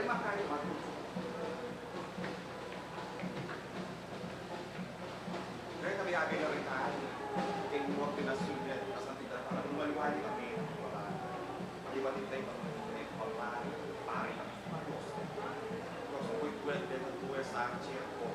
makain ako. Kaya nabiyagay na rin tayo. Kaya mo pinasulit. Tapos natita parang lumaliwali kami. Maliwalin tayo pang pari kami. Tapos ako'y 12 din at 2 sa chair ko.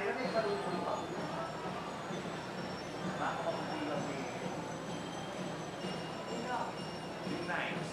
Kailan na yung paluto pa? Nakakapagulang eh. Yung knives.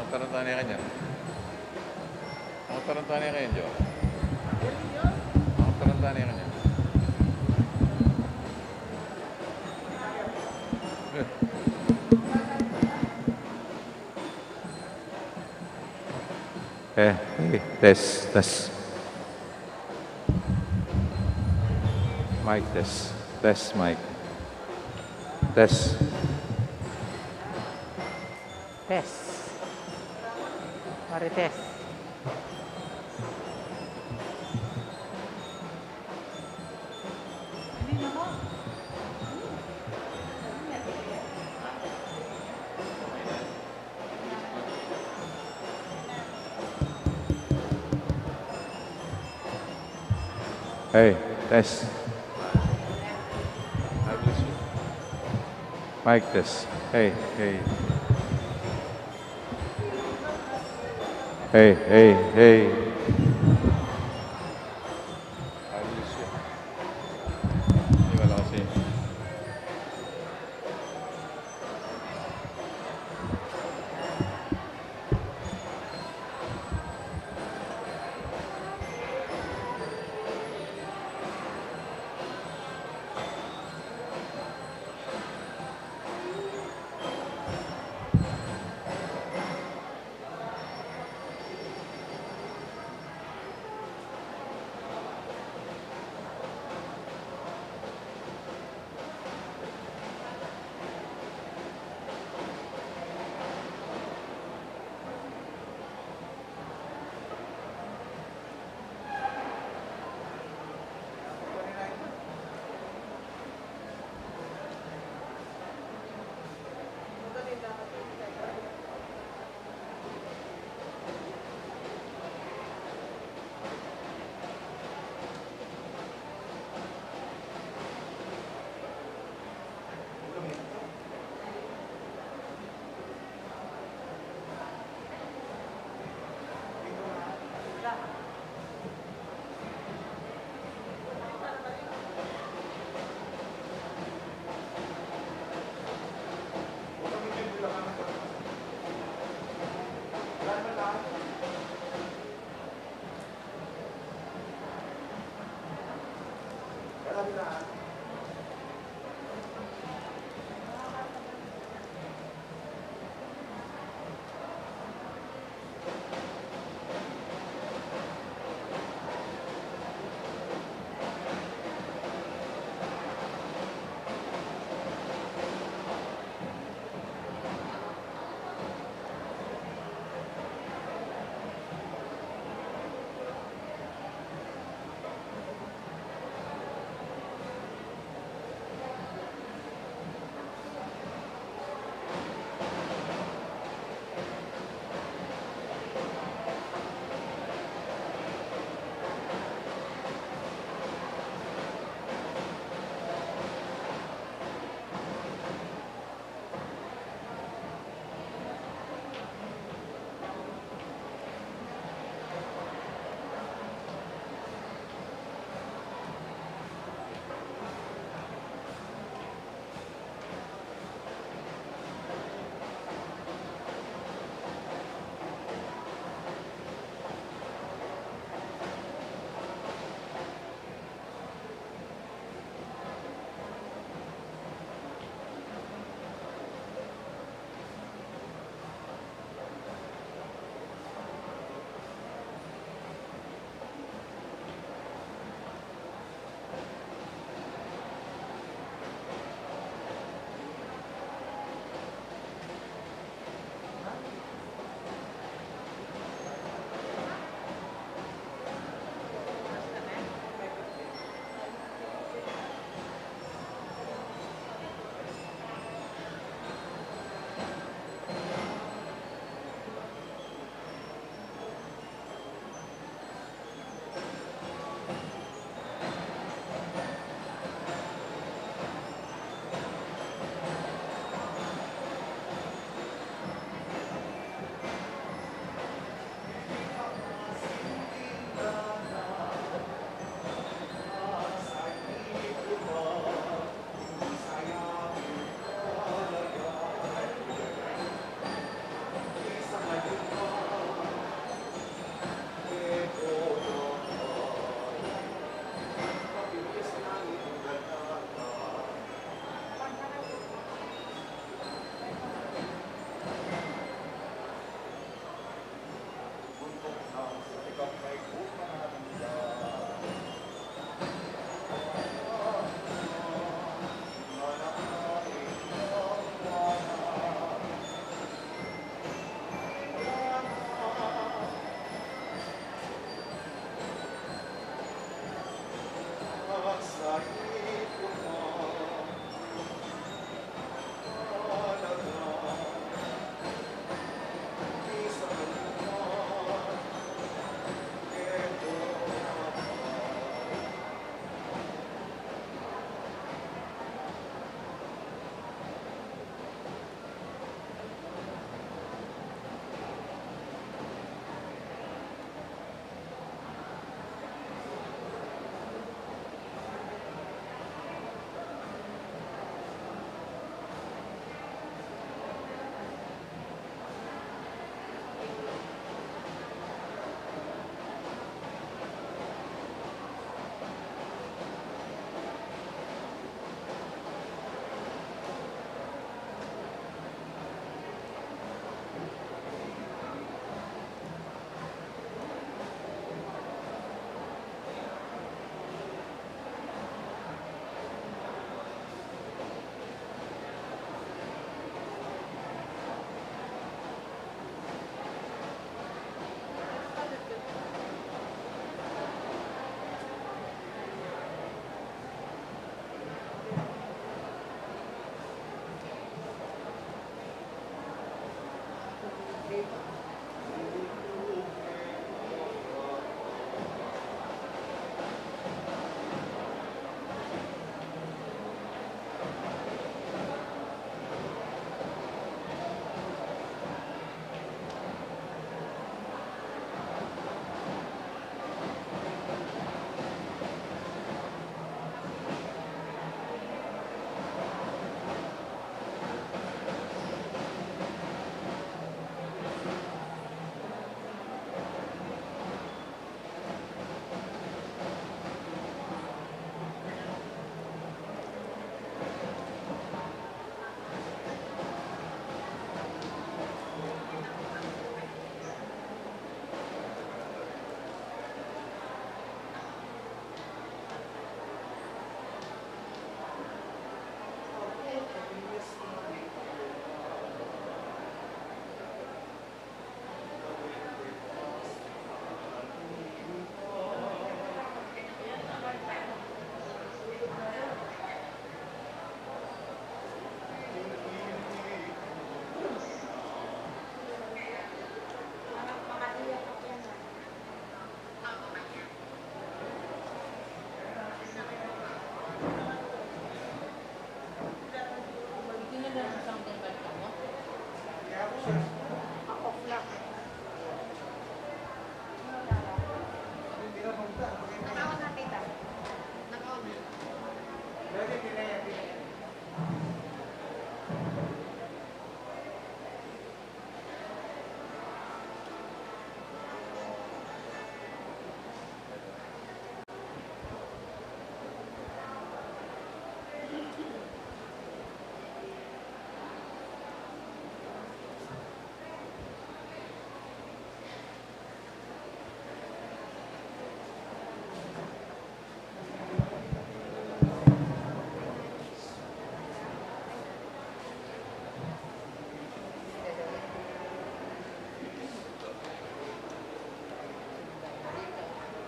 tarantana ka niyan. Ang tarantana ka yan, Joe. Ang tarantana ka niyan. Hey, test. Mic test, mic. Test. Test. Marites. Hey, test. Mic test. Hey. Hey. Ayos yun. Hindi wala kasi.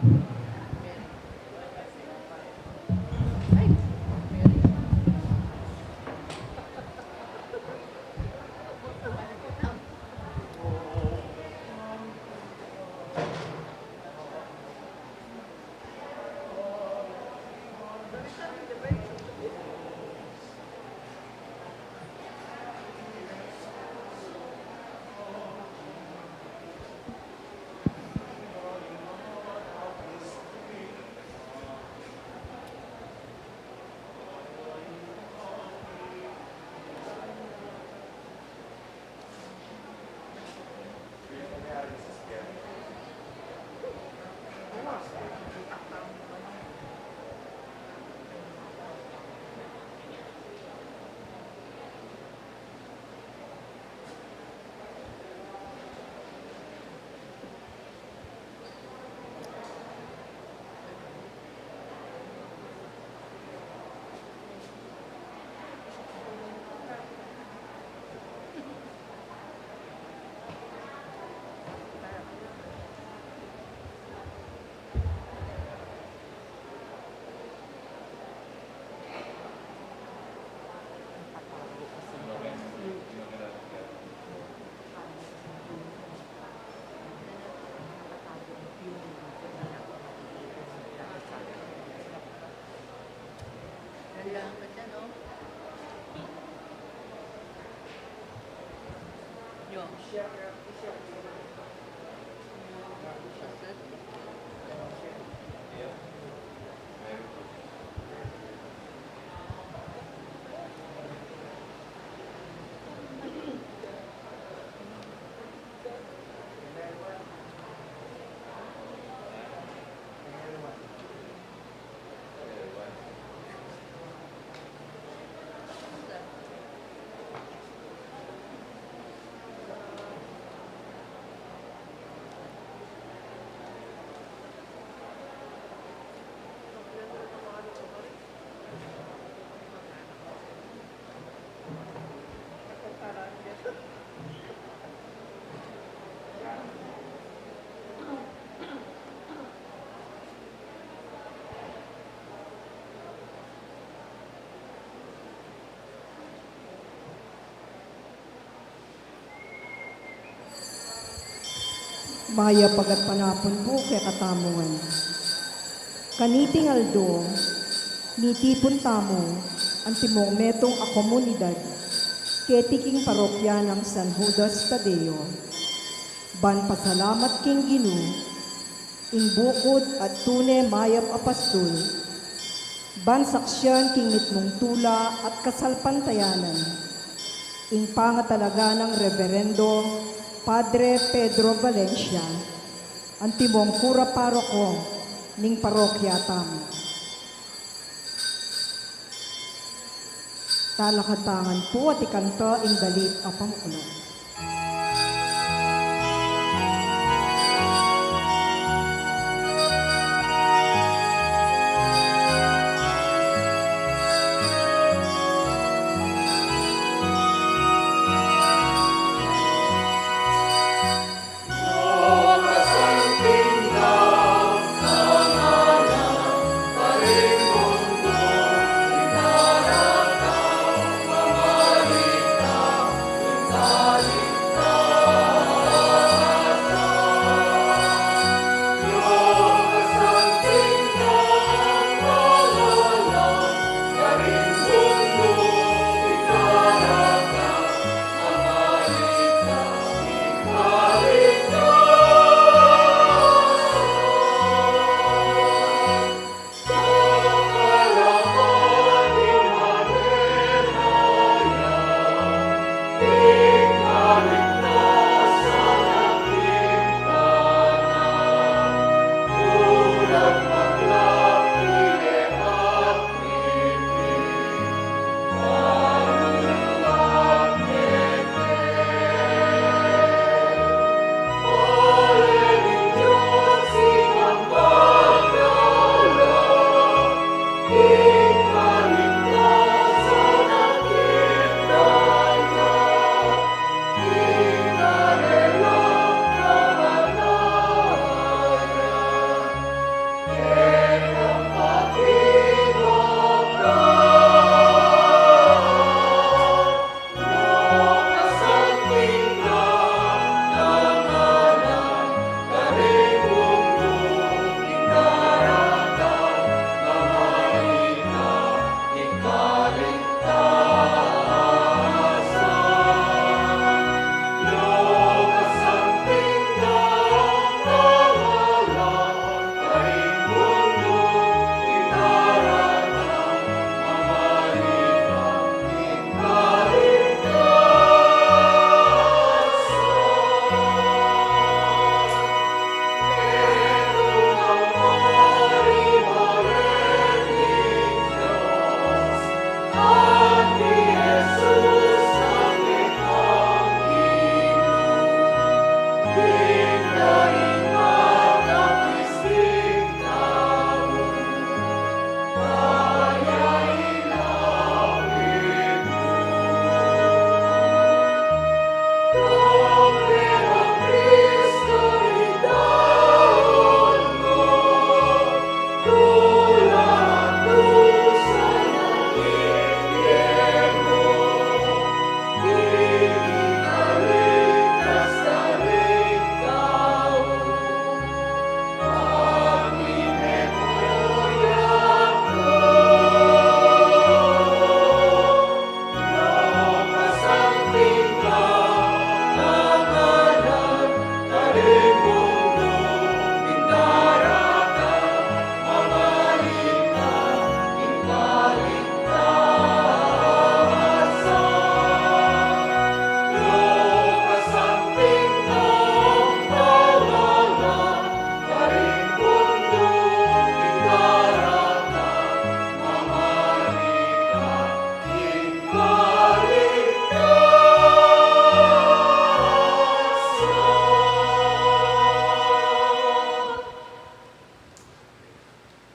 Ay, Mary. Kailangan ka dyan, no? Yo. Maya pagat panapon po kay katamuan. Kaniting aldo, nitipon tamo, ang timong metong a komunidad, ketiking parokya ng San Judas Tadeo. Ban pasalamat king Ginu, ing bukod at tune mayap apastol, ban saksyan king mitmong tula at kasalpantayanan, ing pangatalaga ng Reverendo Padre Pedro Valencia, ang timong kura paroko ning parokya tamo. Talakatangan po at ikanto ing dalit a pamukulong. Bye.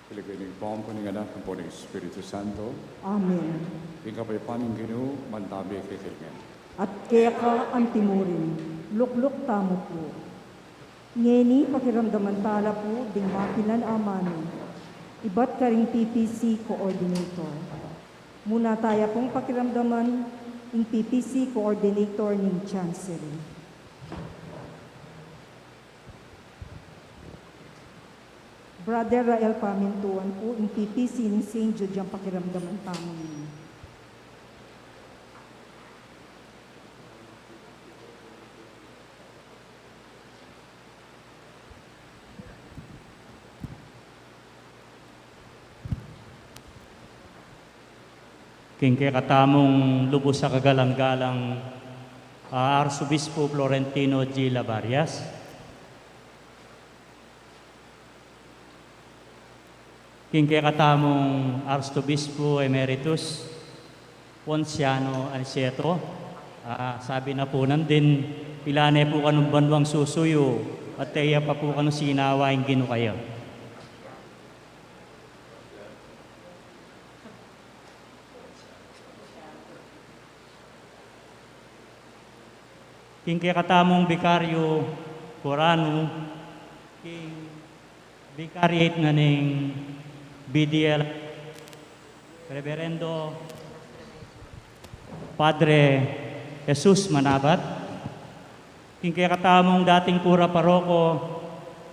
Pilipinig po ang anak ng po ng Espiritu Santo. Amen. Ikaw pa'y paningkinu, mantabi kikilmen. At kaya ka ang timurin, lukluk tamo po. Ngeni pakiramdaman tala po, ding makilan amano. Iba't ka ring PPC Coordinator. Muna tayo pong pakiramdaman ng PPC Coordinator ng Chancery. Brother Rael Pamintuan po, ng PPC ng St. Jude ang pakiramdaman tamo ninyo. King katamong lubos sa kagalang-galang Arsobispo Florentino G. Lavarias. King katamong Arsobispo Emeritus Ponciano Aniceto. Sabi na po nandin, pilane po kanong banwang susuyo at teya pa po kanong sinawaing gino kayo. King katamong Vicario Corano, King Vicariate na ning BDL, Reverendo Padre Jesus Manabat, King katamong dating pura paroko,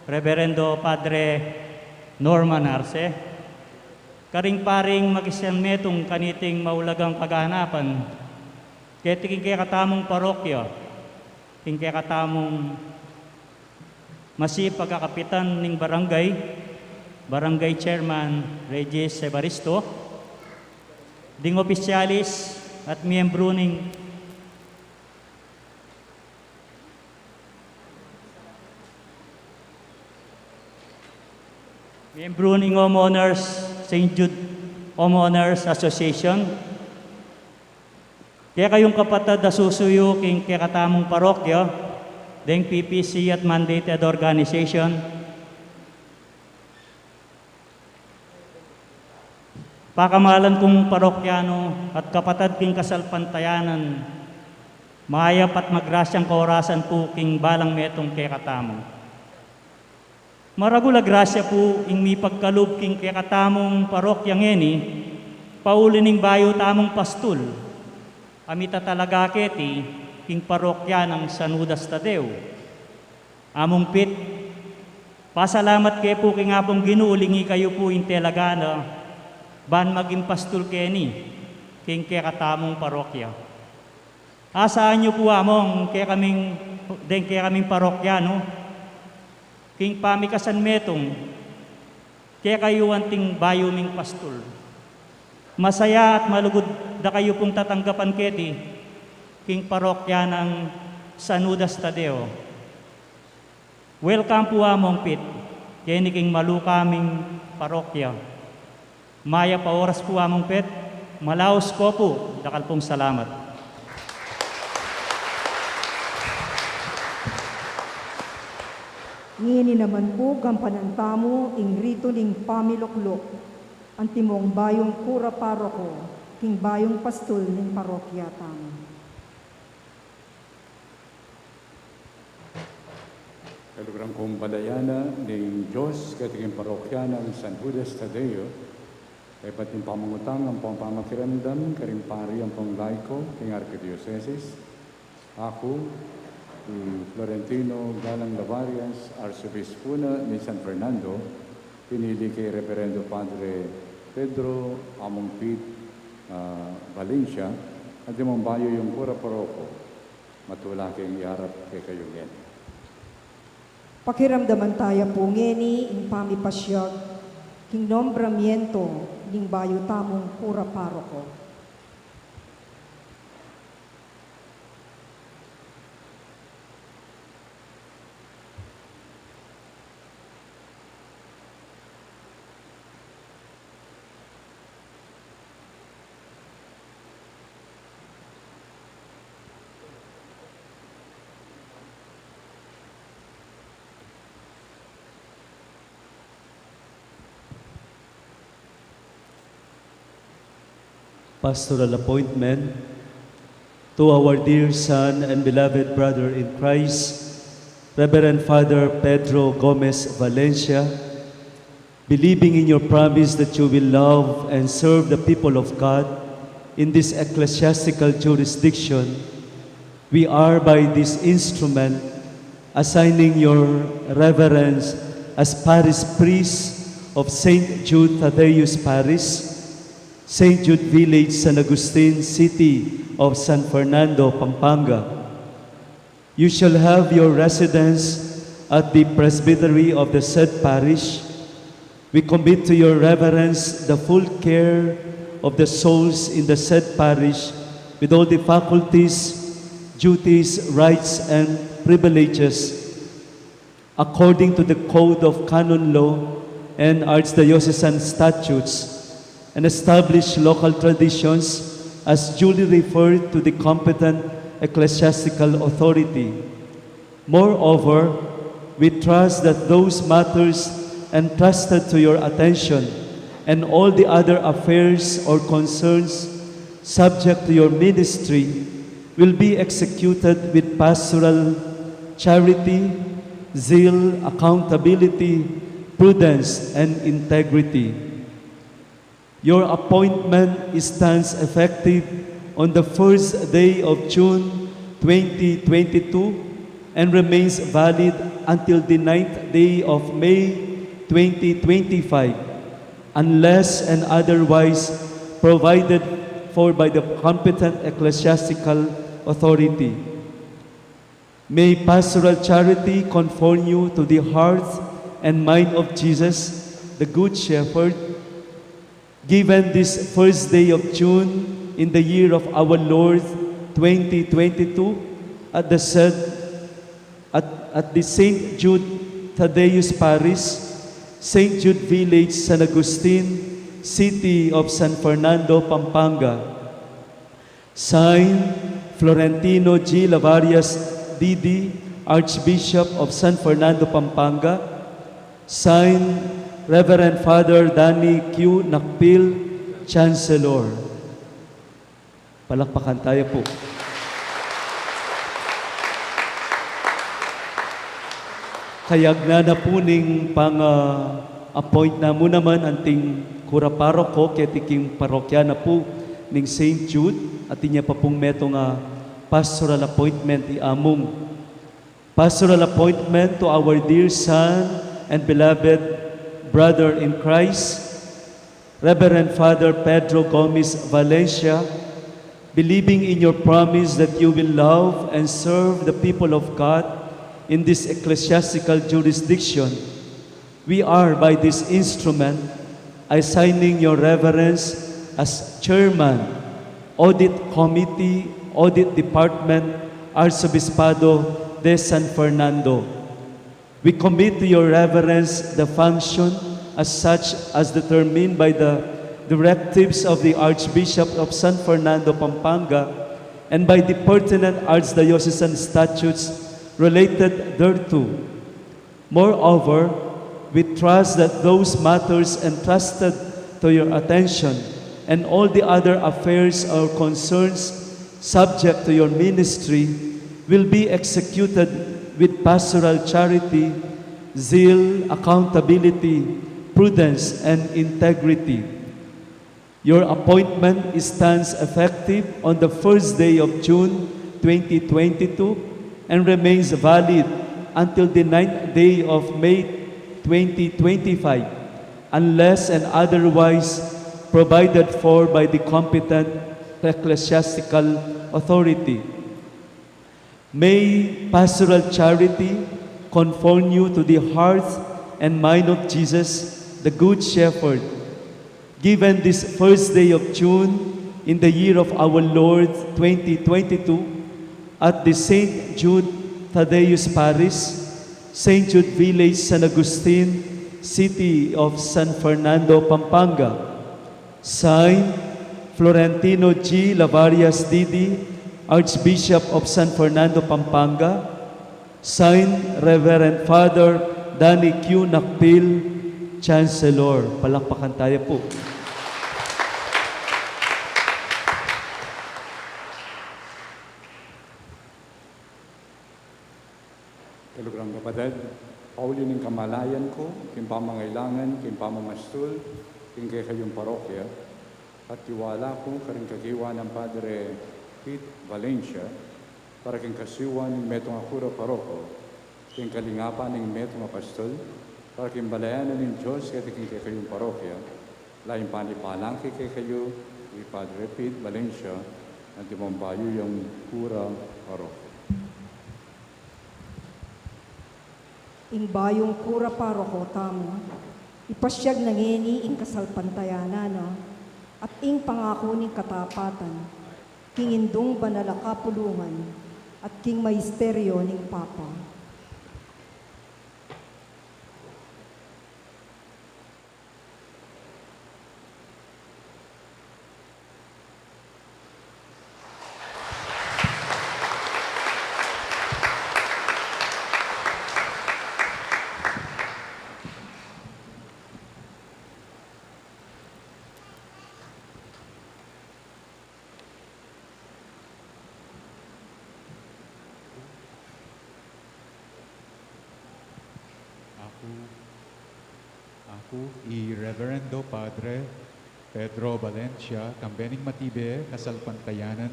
Reverendo Padre Norman Arce, karing paring magiselmetong kaniting maulagang kaghanapan, king katamong parokya, king katamong masipag kakapitan ng barangay chairman Regis Evaristo, ding opisyalis at miyembro ng Homeowners St. Jude Homeowners Association. Kaya kayong kapatid na susuyo king katamong parokya, ding PPC at mandated organization, pakamalan kong parokyano at kapatid king kasalpantayanan, mayap at magrasyang kaorasan po king balang metong katamong. Maragula grasya po ing mi pagkalub king katamong parokyang eni, paulining bayo tamong pastul, amita talaga keti, king parokya ng San Judas Tadeo. Among pit, pasalamat kayo po king apong ginuulingi kayo po in telagana, ban maging pastul keni, king katamong parokya. Asaan nyo po among kaya kaming parokya, no? King pamikasan metong, kaya kayo anting bayo ming pastul. Masaya at malugod da kayo pong tatanggapan keti, king parokya ng San Judas Tadeo. Welcome po among pit, kaya ni king malukaming parokya. Maya pa oras po among pit, malaos ko po, dakal pong salamat. Ngini naman po gampanan tamo ing rito ning pamiluklok, ang timong bayong kura paroko, king bayong pastul ning parokya tamo. Kalugrang kong badayana ng Diyos katiging parokya ng San Judas Tadeo, ay pating pamangutang ang pamakiramdam, karimpari ang panglaiko, king Archidioceses. Ako, Florentino Galang Lavarias, Arsobispo ni San Fernando, pinili kay Reverendo Padre Pedro Amongpit Valencia, at yung bayo yung pura paroko, matula kayong iharap kay kayong yan. Pakiramdaman tayo po ngeni ing pamipasyag king nombramiento ning bayo tamong kura paroko. Pastoral appointment to our dear son and beloved brother in Christ, Reverend Father Pedro Gomez Valencia, believing in your promise that you will love and serve the people of God in this ecclesiastical jurisdiction, we are by this instrument assigning your reverence as parish priest of St. Jude Thaddeus Parish, St. Jude Village, San Agustin, City of San Fernando, Pampanga. You shall have your residence at the presbytery of the said parish. We commit to your reverence the full care of the souls in the said parish with all the faculties, duties, rights, and privileges according to the Code of Canon Law and Archdiocesan Statutes and establish local traditions as duly referred to the competent ecclesiastical authority. Moreover, we trust that those matters entrusted to your attention and all the other affairs or concerns subject to your ministry will be executed with pastoral charity, zeal, accountability, prudence, and integrity. Your appointment stands effective on the first day of June 2022 and remains valid until the 9th day of May 2025, unless and otherwise provided for by the competent ecclesiastical authority. May pastoral charity conform you to the heart and mind of Jesus, the Good Shepherd, given this first day of June in the year of our Lord 2022 at the St. Jude Thaddeus Parish, St. Jude Village, San Agustin, City of San Fernando, Pampanga. Signed, Florentino G. Lavarias Didi, Archbishop of San Fernando, Pampanga. Signed, Reverend Father Danny Q. Nakpil, Chancellor. Palakpakan tayo po. Kayag na po ning appoint na mo naman anting kura paroko ketiking parokya na po ning St. Jude at inya pa pong meto nga pastoral appointment iamong. Pastoral appointment to our dear son and beloved brother in Christ, Reverend Father Pedro Gomez Valencia, believing in your promise that you will love and serve the people of God in this ecclesiastical jurisdiction, we are by this instrument assigning your reverence as Chairman, Audit Committee, Audit Department, Arzobispado de San Fernando. We commit to your reverence the function as such as determined by the directives of the Archbishop of San Fernando, Pampanga, and by the pertinent archdiocesan statutes related thereto. Moreover, we trust that those matters entrusted to your attention and all the other affairs or concerns subject to your ministry will be executed with pastoral charity, zeal, accountability, prudence, and integrity. Your appointment stands effective on the first day of June 2022 and remains valid until the 9th day of May 2025, unless and otherwise provided for by the competent ecclesiastical authority. May pastoral charity conform you to the heart and mind of Jesus, the Good Shepherd, given this first day of June in the year of our Lord 2022 at the St. Jude Thaddeus Parish, St. Jude Village, San Agustin, City of San Fernando, Pampanga. Signed, Florentino G. Lavarias Didi, Archbishop of San Fernando, Pampanga. Signed, Reverend Father Danny Q. Nakpil, Chancellor. Palakpakan tayo po. Kalugrang kapatid, pauli ng kamalayan ko, king pamangailangan, king pamamastul, king kay kayong parokya, at tiwala ko karing kakiwa ng Padre Pete Valencia, para king kasiwa ng metong akura paroko, king kalingapan ng metong apastol, para king balayanan ng Diyos kaya king kay kayong parokya, laing panipalang kay kayo, ni Padre Pete Valencia, at timambayo yung kura paroko. Ing bayong kura paroko tamo, ipasyag na ngeni ing kasalpantayanan at ing pangako ning katapatan, king indong banalakapulungan at king maisteryo ning Papa. Ako, i-Reverendo Padre Pedro Valencia, kambening matibe, kasalpantayanan.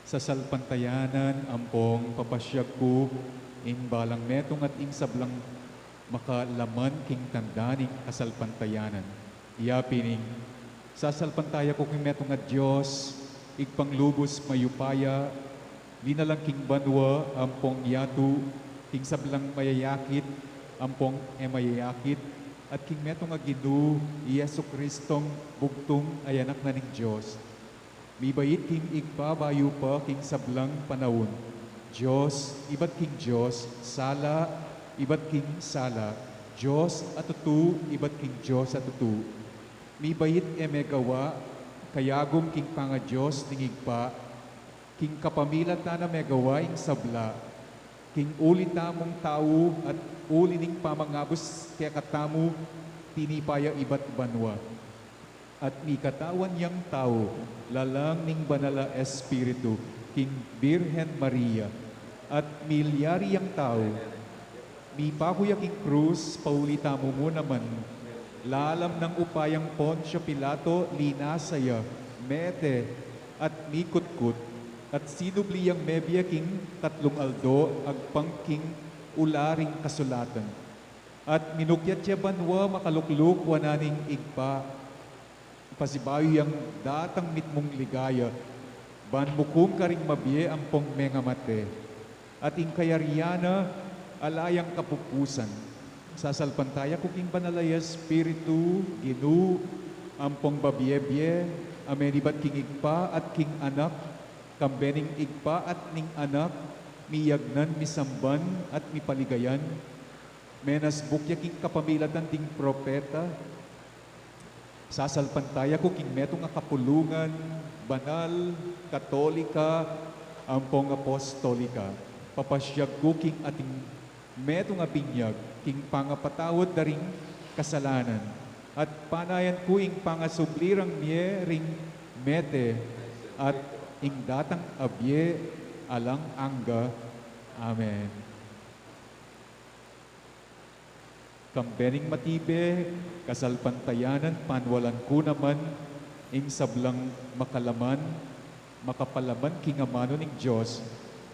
Sa salpantayanan, ampong papasyag ko, ing balang metong at ing sablang makalaman king tandaning kasalpantayanan. Iyapining, sa salpantaya ko king metong at Diyos, igpanglubos mayupaya, linalang king banwa, ampong yatu, king sablang mayayakit, ampong mayayakit, at king metong aginu, Yesu Kristong bugtong ay anak na ning Diyos. Mibayit king igbabayo pa king sablang panahon. Diyos, ibat king Diyos, sala, ibat king sala. Diyos at tutu, ibat king Diyos at tutu. Mibayit megawa, kayagom king panga Diyos ning igpa, king kapamila ta na megawa ing sabla, king uli tamong tao at uli ning pamangabos kaya katamu tinipaya ibat banwa. At mi katawan yang tao, lalang ning banala Espiritu, king Birhen Maria, at milyari yang tao, mi pakuya king krus, paulita mo mo naman, lalam ng upayang Poncio Pilato, linasaya, mete, at mikutkut, at sinubliyang mebya king tatlong aldo, agpang king ularing kasulatan. At minukyat siya banwa makalukluk wananing igpa, pasibayo yang datang mitmong ligaya, ban mukum karing mabye ampong mengamate, at ing kayariana alayang kapupusan. Sasalpantaya kuking banalaya Espiritu, Ginu, ampong babye-bye, amenibat king igpa at king anak, kambening igpa at ning anak, miyagnan, misamban at mipaligayan, menas bukya king kapamilatan ting propeta, sasalpantaya ko king metong kapulungan, banal, katolika, ampong apostolika, papasyag ko king ating metong abinyag, king pangapatawad daring kasalanan, at panayan ko ing pangasublirang miye ring mete, at ing datang abye alang angga. Amen. Kambening matibe, kasalpantayanan, panwalan ko naman, ing sablang makalaman, makapalaman king amano ning Diyos,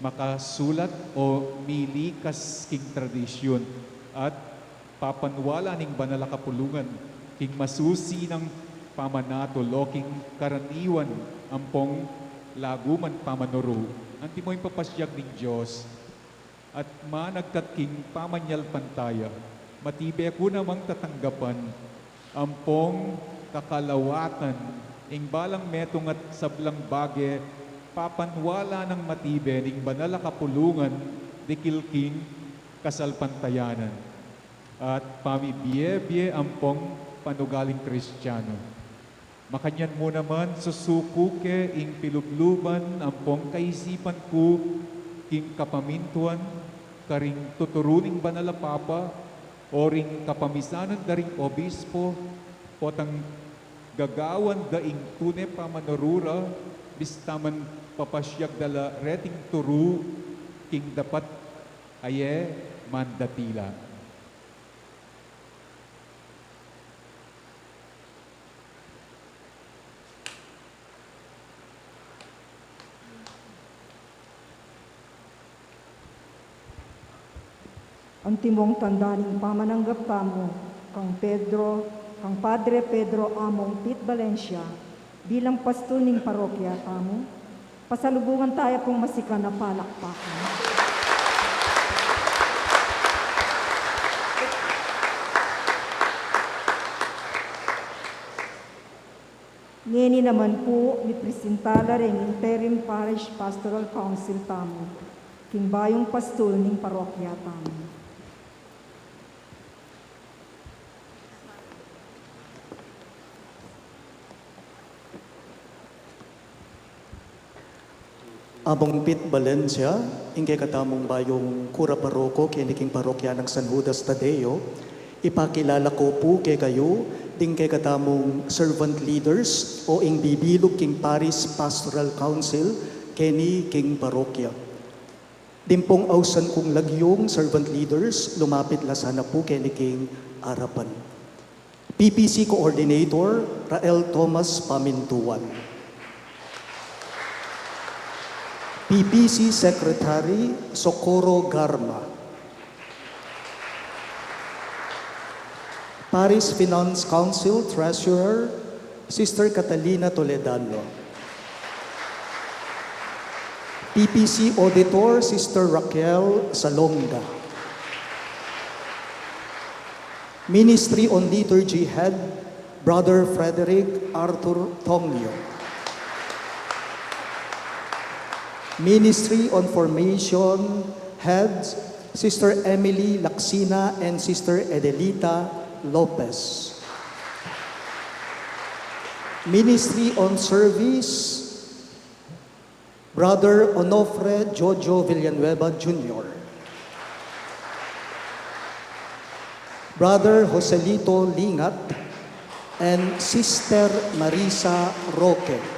makasulat o milikas king tradisyon, at papanwala ning banal kapulungan, king masusi ng pamanato, king karaniwan, ampong laguman pamanoro, anti mo yung papasyag ning Diyos, at managkaking pamanyal pantaya, matibe ko namang tatanggapan, ampong kakalawatan, ing balang metong at sablang bage, papanwala ng matibe, ning banala kapulungan, dikilking kasalpantayanan, at pamibiye-biye ampong panugaling Kristiyano. Makanyan mo naman susukuke ing pilubluban ampong kaisipan ko king kapamintuan karing tuturuning banala papa o ring kapamisanan daring obispo potang gagawan daing tune pamanarura bistaman papasyag dala reting turu king dapat aye mandatila. Ang timong tandaning pamananggap tamo, kang Padre Pedro Among Pit Valencia, bilang pastol ning parokya tamo, pasalubungan tayo pong masika na palakpakan. Ngeni naman po, mipresentala rin Interim Parish Pastoral Council tamo, king bayong pastol ning parokya tamo. Among Pit Valencia, ingkay katamong bayong kura paroko kiniking parokya ng San Judas Tadeo, ipakilala ko po kay kayo, ding kay katamong servant leaders o ing bibilog king Paris Pastoral Council kini king parokya. Dimpong ausan kong lagyong servant leaders, lumapit la sana po kini king arapan. PPC Coordinator, Rael Thomas Pamintuan. PPC Secretary Socorro Garma. Paris Finance Council Treasurer Sister Catalina Toledano. PPC Auditor Sister Raquel Salonga. Ministry on Liturgy Head Brother Frederick Arthur Tongyo. Ministry on Formation Heads, Sister Emily Laksina and Sister Edelita Lopez. Ministry on Service, Brother Onofre Jojo Villanueva Jr. Brother Joselito Lingat and Sister Marisa Roque.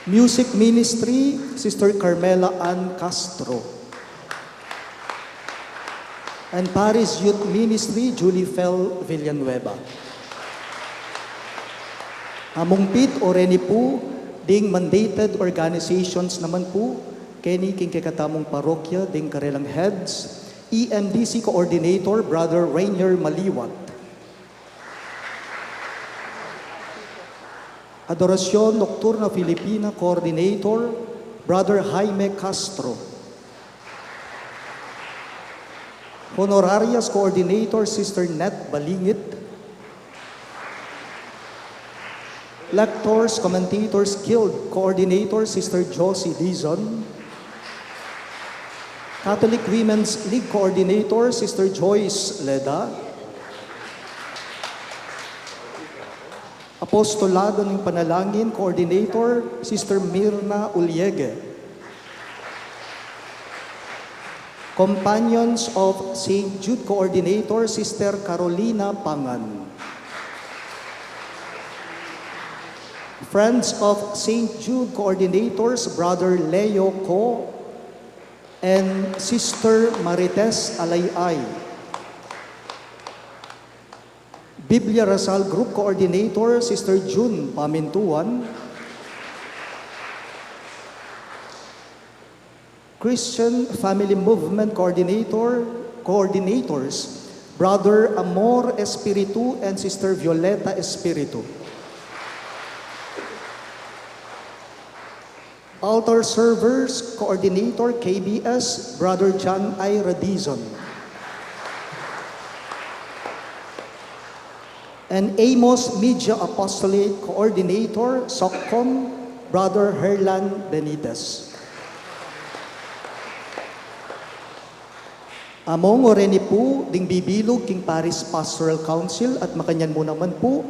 Music Ministry, Sister Carmela Ann Castro. And Paris Youth Ministry, Julie Fel Villanueva. Among Pit o Reni po, ding mandated organizations naman po, keni king kikatamong parokya, ding karelang heads, EMDC Coordinator, Brother Rainier Maliwat. Adoración Nocturna Filipina Coordinator, Brother Jaime Castro. Honorarias Coordinator, Sister Net Balingit. Lectors, Commentators Guild Coordinator, Sister Josie Dizon. Catholic Women's League Coordinator, Sister Joyce Leda. Apostolado ng Panalangin Coordinator, Sister Mirna Uliege. Companions of St. Jude Coordinator, Sister Carolina Pangan. Friends of St. Jude Coordinators, Brother Leo Co. and Sister Marites Alayay. Biblia Rasal Group Coordinator, Sister June Pamintuan. Christian Family Movement Coordinators, Brother Amor Espiritu and Sister Violeta Espiritu. Altar Servers Coordinator KBS, Brother John I. Radizon. And Amos Media Apostolate Coordinator, SOCCOM, Brother Herlan Benitez. Among oreni po, ding bibilog king Paris Pastoral Council at makanyan mo naman po,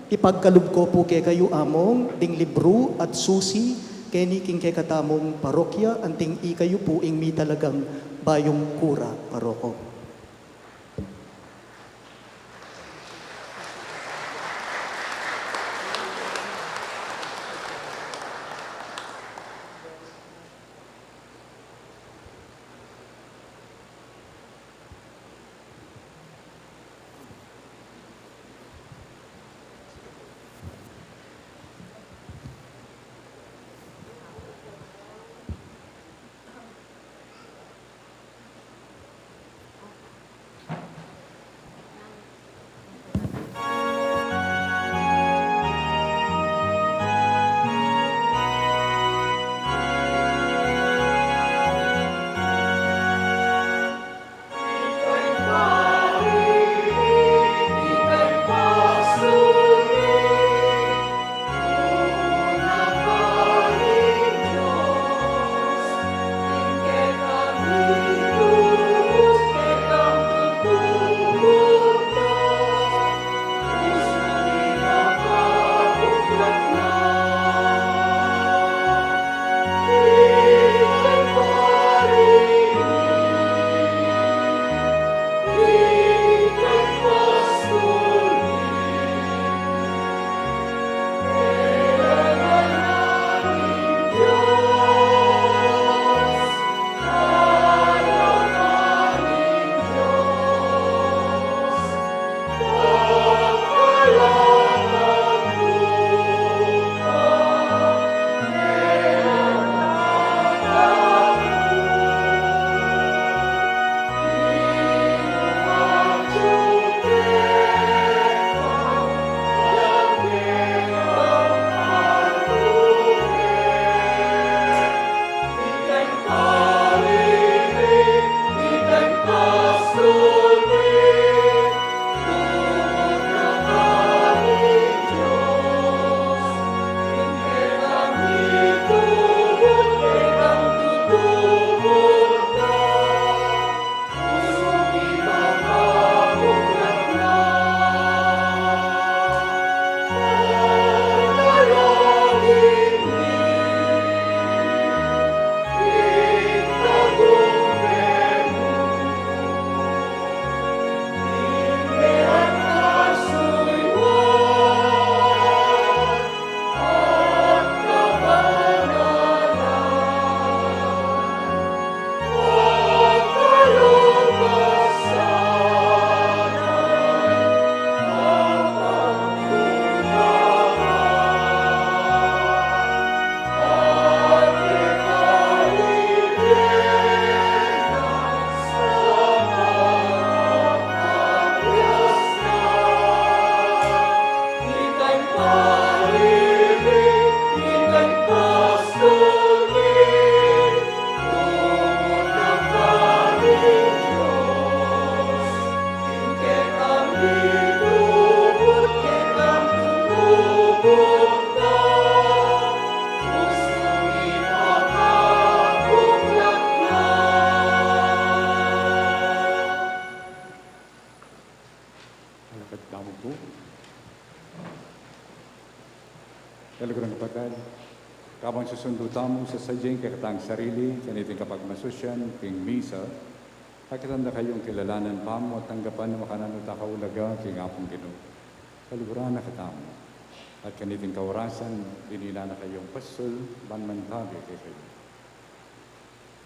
ipagkalub ko po kay kayo among ding libro at susi keni king kay katamong parokya, anting ikayo po ing mi talagang bayong kura paroko. Talagang kapatid, kabang susundo tamo sa sadyeng kakatang sarili, kaniting kapagmasusyan, king misa, pakitanda kayong kilalanan pa mo at tanggapan na makananota kaulaga king apong Ginoo. Kaluguran na katamo. At kaniting kaurasan, dinila na kayong pasol, banmantabi kay kayo.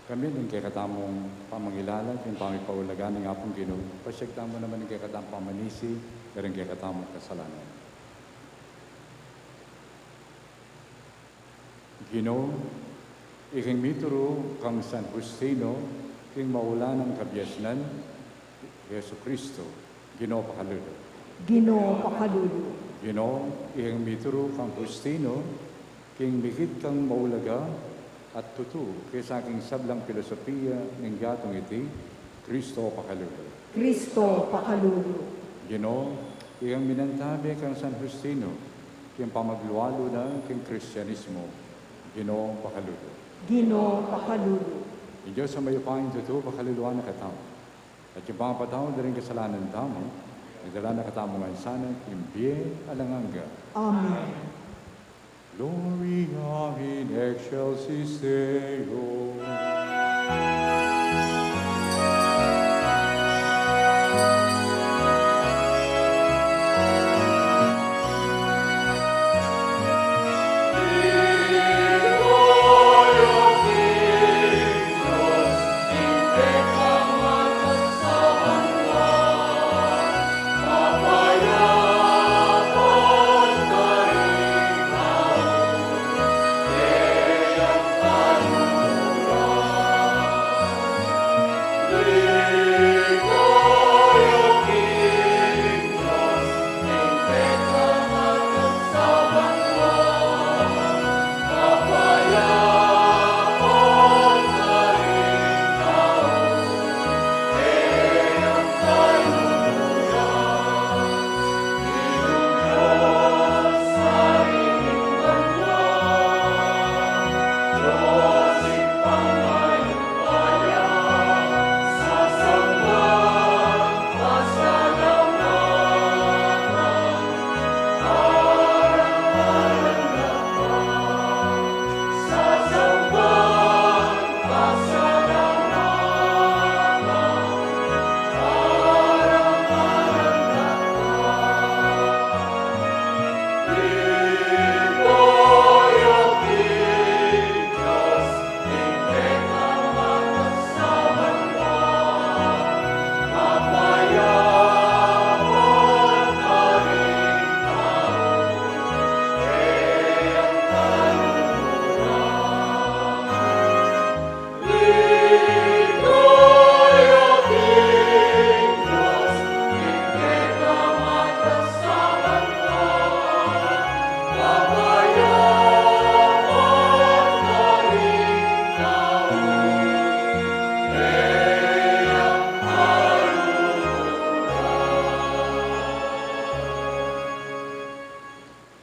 Kami din kay katamong pamangilala, king pamipaulagan ng apong Ginoo, pasyag tamo naman ng kay katamong pamanisi, karing kay katamong kasalanan. Ginoo, iking mituro kang San Justino, king maula ng kabyasnan, Yesu Kristo, Ginoo pakalulo. Ginoo pakalulo. Ginoo, iking mituro kang Justino, king migit kang maulaga, at tutu kaysa aking sablang filosofiya ng gatong iti, Kristo pakalulo. Kristo pakalulo. Ginoo, iyang minantabi kang San Justino, kayang pamagluwalo na kang Kristyanismo, Ginoo pakalulo. Ginoo pakalulo. Ang Diyos sa mayupangin tutu pakaluluan na katamo. At yung mga patao na rin kasalanan tamo, nagdala na katamo nga sana, imbiye alanganga. Amen. Gloria in excelsis Deo.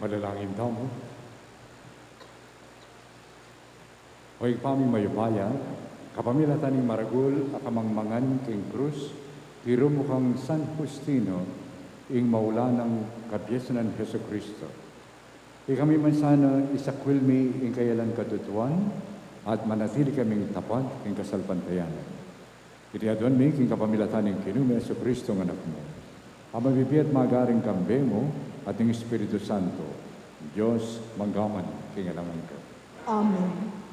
Malalangin daw mo. O ipaming mayupaya, kapamilatan ni Maragul akamangmangan king krus, tiro mo kang San Justino, ing maula ng kabyesanan Heso Kristo. Ikami man sana isakwilmi ing kayalan katutuan, at manatili kaming tapat ing kasalpantayanan. Itiadwan mi king kapamilatan ing kinume Heso Kristo ng anak mo. Amabibiat magaring kambe mo, at ng Espiritu Santo, Diyos manggaman kingalangan ka. Amen.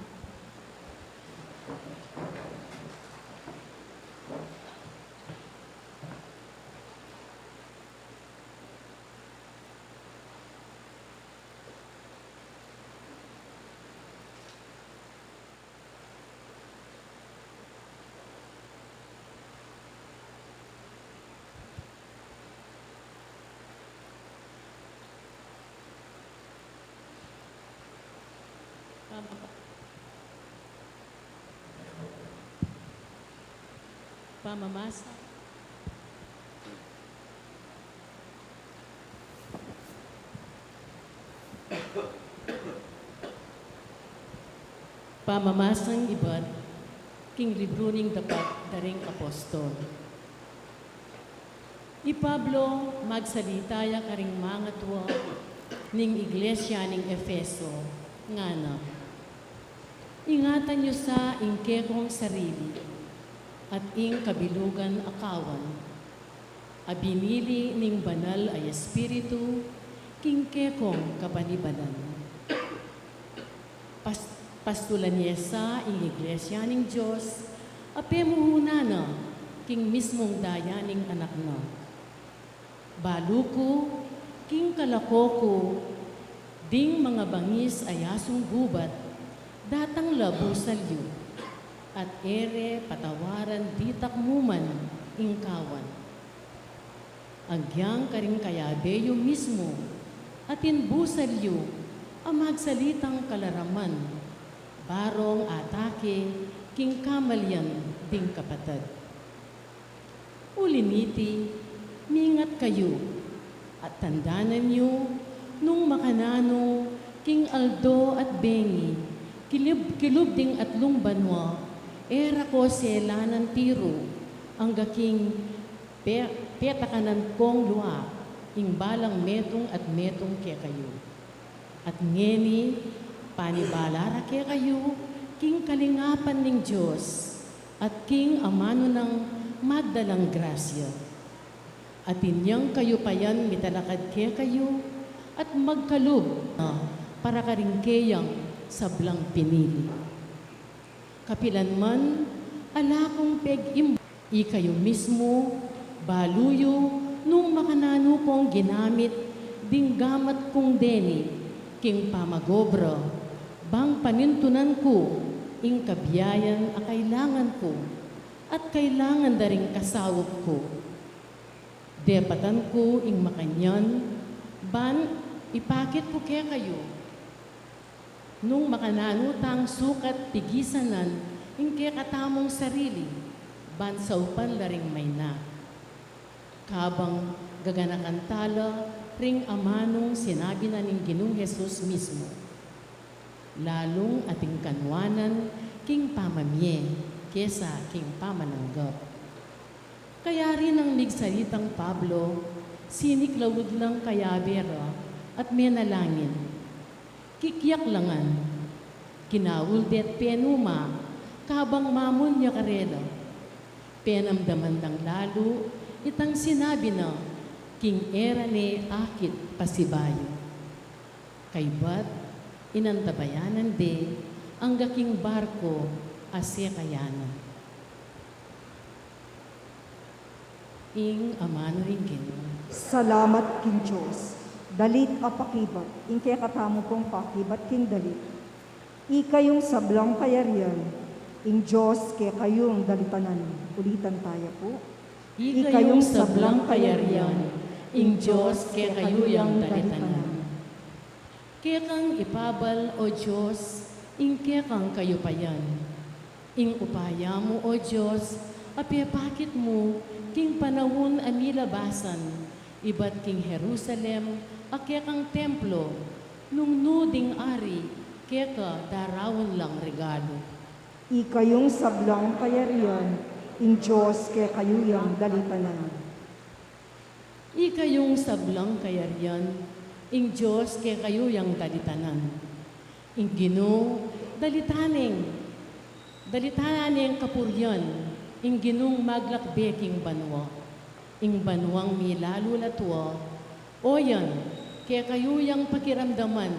Pamamasa. Pamamasang iba't king libro ning dapat daring apostol. I Pablo magsalitaya karing mga tuwa ning iglesia ning Efeso ngana. Ingatan niyo sa ingkekong sarili at ing kabilugan akawan. Abinili ning banal ay espiritu kingkekong kabanibanan. Pastulan niya sa ing iglesia ning Diyos, apemuhuna na king mismong daya ning anak na. Baluko, king kalakoko, ding mga bangis ayasong gubat, datang labo salyo, at ere patawaran ditak muman ingkawan. Agyang karing kayabeyo mismo, at inbusalyo ang magsalitang kalaraman, barong atake, king kamalyan ding kapatid. Uliniti, mingat kayo, at tandanan niyo, nung makanano, king Aldo at Bengi, kilub ding atlong banwa, era ko selanan tiro, ang gaking petakanan kong luha, ing balang metong at metong ke kayo. At ngeni, panibalara ke kayo, king kalingapan ng Diyos, at king amano ng magdalang grasya. At inyang kayo payan mitalakad ke kayo, at magkalub para karingkeyang sablang pinili. Kapilanman, ala kong peg-im, ikayo mismo, baluyo, nung makanano kong ginamit, dinggamat kong deni, king pamagobra, bang panintunan ko, ing kabiyayan a kailangan ko, at kailangan daring kasawop ko. Depatan ko ing makanyan, ban ipakit ko kaya kayo. Nung makananutang sukat pigisanan, ing kaya katamong sarili, ban saupan laring may na. Kabang gaganakan tala, ring amanong sinabi na ning Ginoong Jesus mismo. Lalong ating kanwanan, king pamamye, kesa king pamananggap. Kaya rin ang migsalitang Pablo, siniklawod lang kayabera at menalangin. Kikyak langan, kinawuldet penuma, kabang mamon niya karela. Penamdaman ng lalo, itang sinabi na, king era ni akit pasibayo. Kaybat, inantabayanan de, ang gaking barko ase kayana. Ing amano ring Ginoo. Salamat king Diyos. Dalit apakibat, ing kaya katamo kong pakibat king dalit. Ikayong sablang kayarian, ing Diyos kaya kayong dalitanan. Ulitan tayo po. Ikayong sablang kayarian, ing Diyos kaya kayo yang dalitanan. Kaya kang ipabal, O Diyos, ing kaya kang kayo payan. Ing upaya mo, O Diyos, apiapakit mo, king panahon amilabasan, iba't king Jerusalem, kaya kang templo, nung nuding ari, kaya ka darawon lang regalo. Ikayong sablang kayarian, ing Diyos kaya kayo yang dalitanan. Ikayong sablang kayarian, ing Diyos kaya kayo yang dalitanan. Ing Ginoo, dalitaning kapuryan, ing Ginoong maglakbeking banwa, ing banwang milalo latwa, o yan, kaya kayo yang pakiramdaman,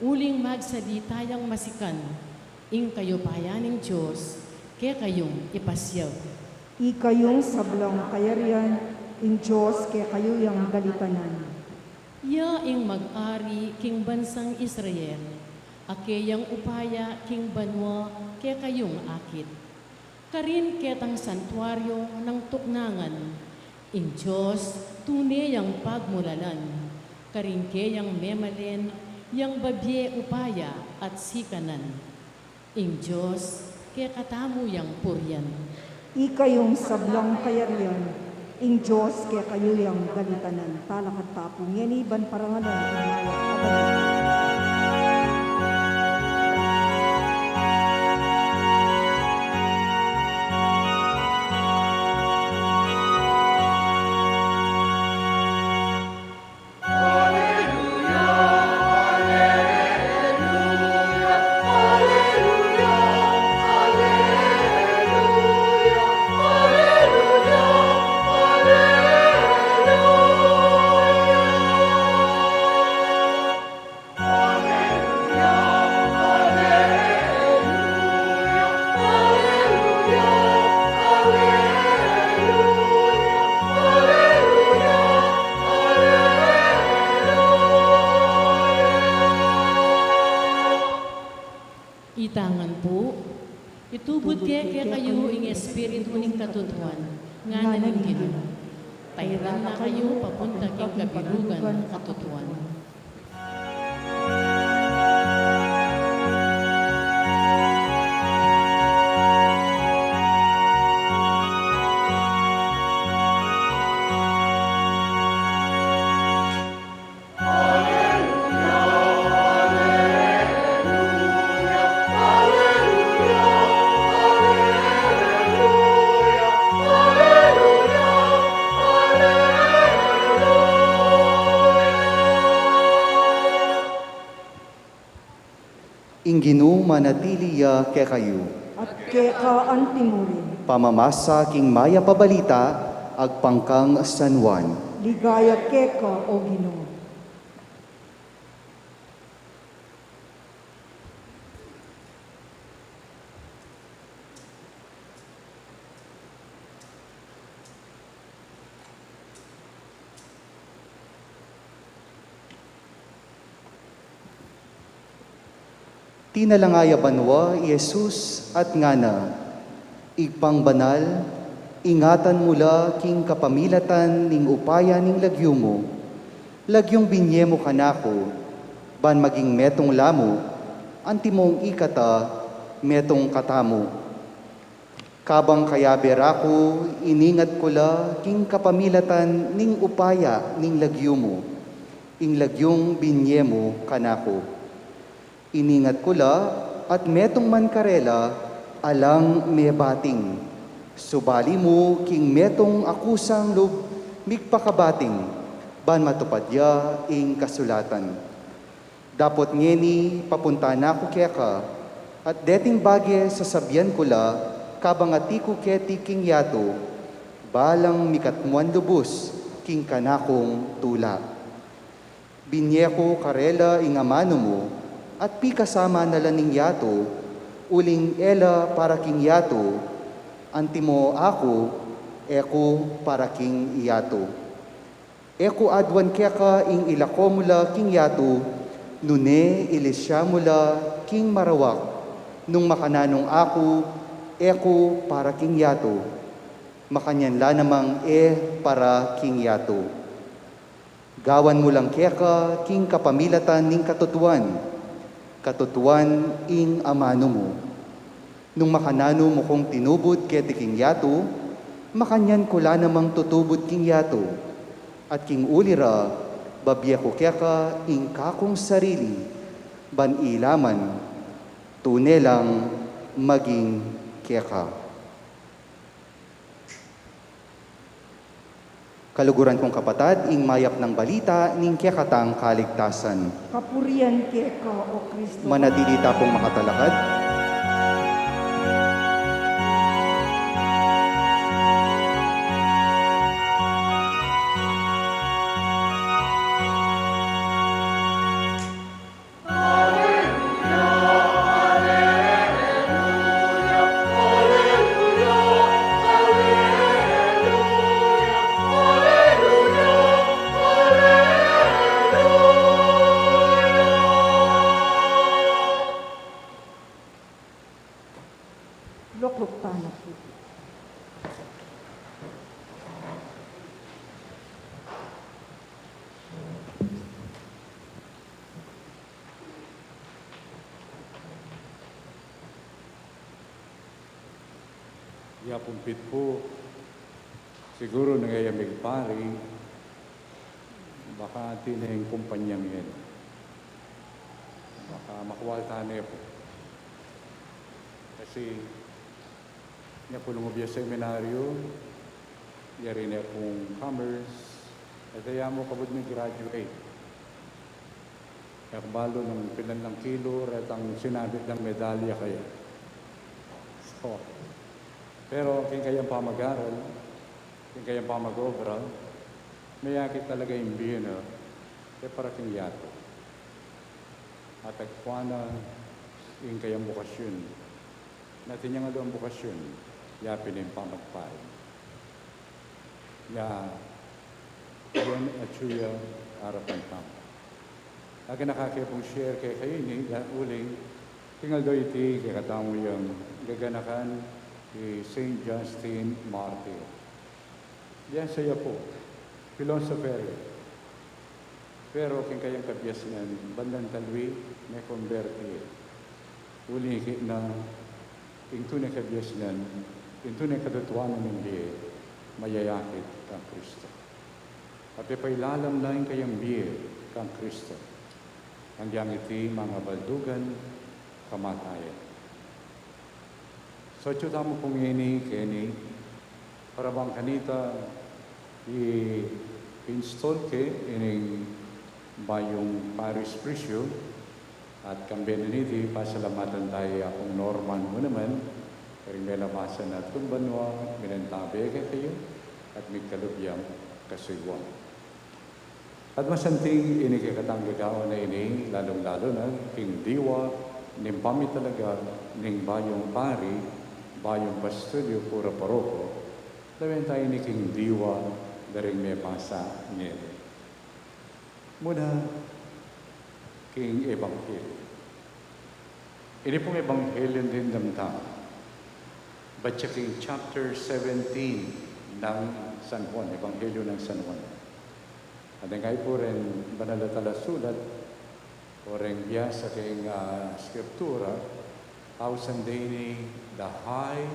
uling magsalitayang masikan, ing kayo payaning Diyos, kaya kayong ipasyaw. Ikayong sablang kayarian, ing Diyos kaya kayo yang dalitanan. Ya ing mag-ari king bansang Israel, akeyang upaya king banwa, kaya kayong akit. Karin ketang santuaryo ng tuknangan, ing Diyos tunayang pagmulalan, karin keyang memalen, yang babye upaya at sikanan, ing Diyos kaya katamo yang puryan. Ikayong sablang kayarian, ing Diyos kaya kayo yang dalitanan. Talakat tapong yan iban parangalan, inawat kabalan. Itangan po, itubod kaya kayo ing espiritu ning katutuan, nga naning Ginoo. Tayran na kayo papunta king kabilugan ng katutuan. Ingginu manatiliya ke kayo. At keka antimurin. Pamamasa king maya pabalita, agpangkang San Juan. Ligaya keka o Ginoo. Tinalangaya banwa, Jesus at ngana, igpang banal, ingatan mula king kapamilatan ning upaya ning lagyo mo, lagyong binyemo kanako, ban maging metong lamo, antimong ikata, metong katamo. Kabang kayaber ako, iningat ko la king kapamilatan ning upaya ning lagyo mo, ing lagyong binyemo kanako. Iningat ko la at metong man karela alang mebating. Subali mo king metong akusang lub migpakabating ban matupadya ing kasulatan. Dapot ngeni papunta na ko keka at deting bagye sasabyan ko la kabang ati ko keti king yato balang mikatmuan lubos king kanakong tula. Binyeko karela ing amano mo at pi kasama na laning yato, uling ela para king yato, antimo ako, eko para king iyato. Eko adwan keka ing ilako mula king yato, nune ilisya mula king marawak, nung makananong ako, eko para king yato, makanyan la namang para king yato. Gawan mo lang keka king kapamilatan ning katutuan, katutuan ing amano mo. Nung makanano mo kong tinubod keti king yato, makanyan ko la namang tutubod king yato, at king ulira, babya ko keka ing kakong sarili, ban ilaman, tunelang maging keka. Kaluguran kong kapatad, ing mayap ng balita, ning kekatang kaligtasan. Kapurian keka o Kristo. Manatili tapong makatalakad. Lukluk tanah po. Yapumpit po, siguro nangayamig pari, baka tineng kumpanyang yan. Baka makuwaltane po. Kasi niya po lumubya sa seminaryo, yari niya pong commerce, at kaya mo kabod ng graduate. Kaya kabalo ng pilan ng kilo, at ang sinabit ng medalya kaya. So, pero kung kayang pamag-aral, kung kayang pamag-obra, mayakit talaga yung biyena, kaya para kang yato. At agkwana, yung kayang bukasyon. Natin yung ang bukasyon, yapin yung pamagpain. Ya, yan at suya, arapan tama. Aga nakakipong share kay kayo ni, uling, tingal do iti, kaya katamo yung gaganakan, si St. Justin Martyr. Yan saya po, philosopher. Pero kung kayang kabyas ng bandang talwi, may converti. Uli na, kung tunay kabyas ng, kung tunay kadatuanan ng biye, mayayakit kang Kristo. At ipailalam na yung kayang biye kang Kristo. Hanggang iti mga baldugan, kamatayan. So, ito tamo pong ini, Kenny, para bang kanita, i-install ke ining bayong Paris Prisyo, At kambenuniti, pasalamatan tayo akong Norman mo naman, karing may labasan at kumbanwa, minantabe kayo, at may kalubyang kasuywan. At masanting inikikatanggagawa na ini, lalong-lalo na, king diwa, ning pami talaga, ning bayong pari, bayong pastudyo, pura paroko, lawin tayo ni king diwa, daring may pasa niya. Muna, king Ebanghelyo. Ini pong Ebanghelyo din damdam. Batya king chapter 17 ng San Juan, Ebanghelyo ng San Juan. At ang kayo po rin banalatala sulat o rin biya sa king scriptura, hausan din the high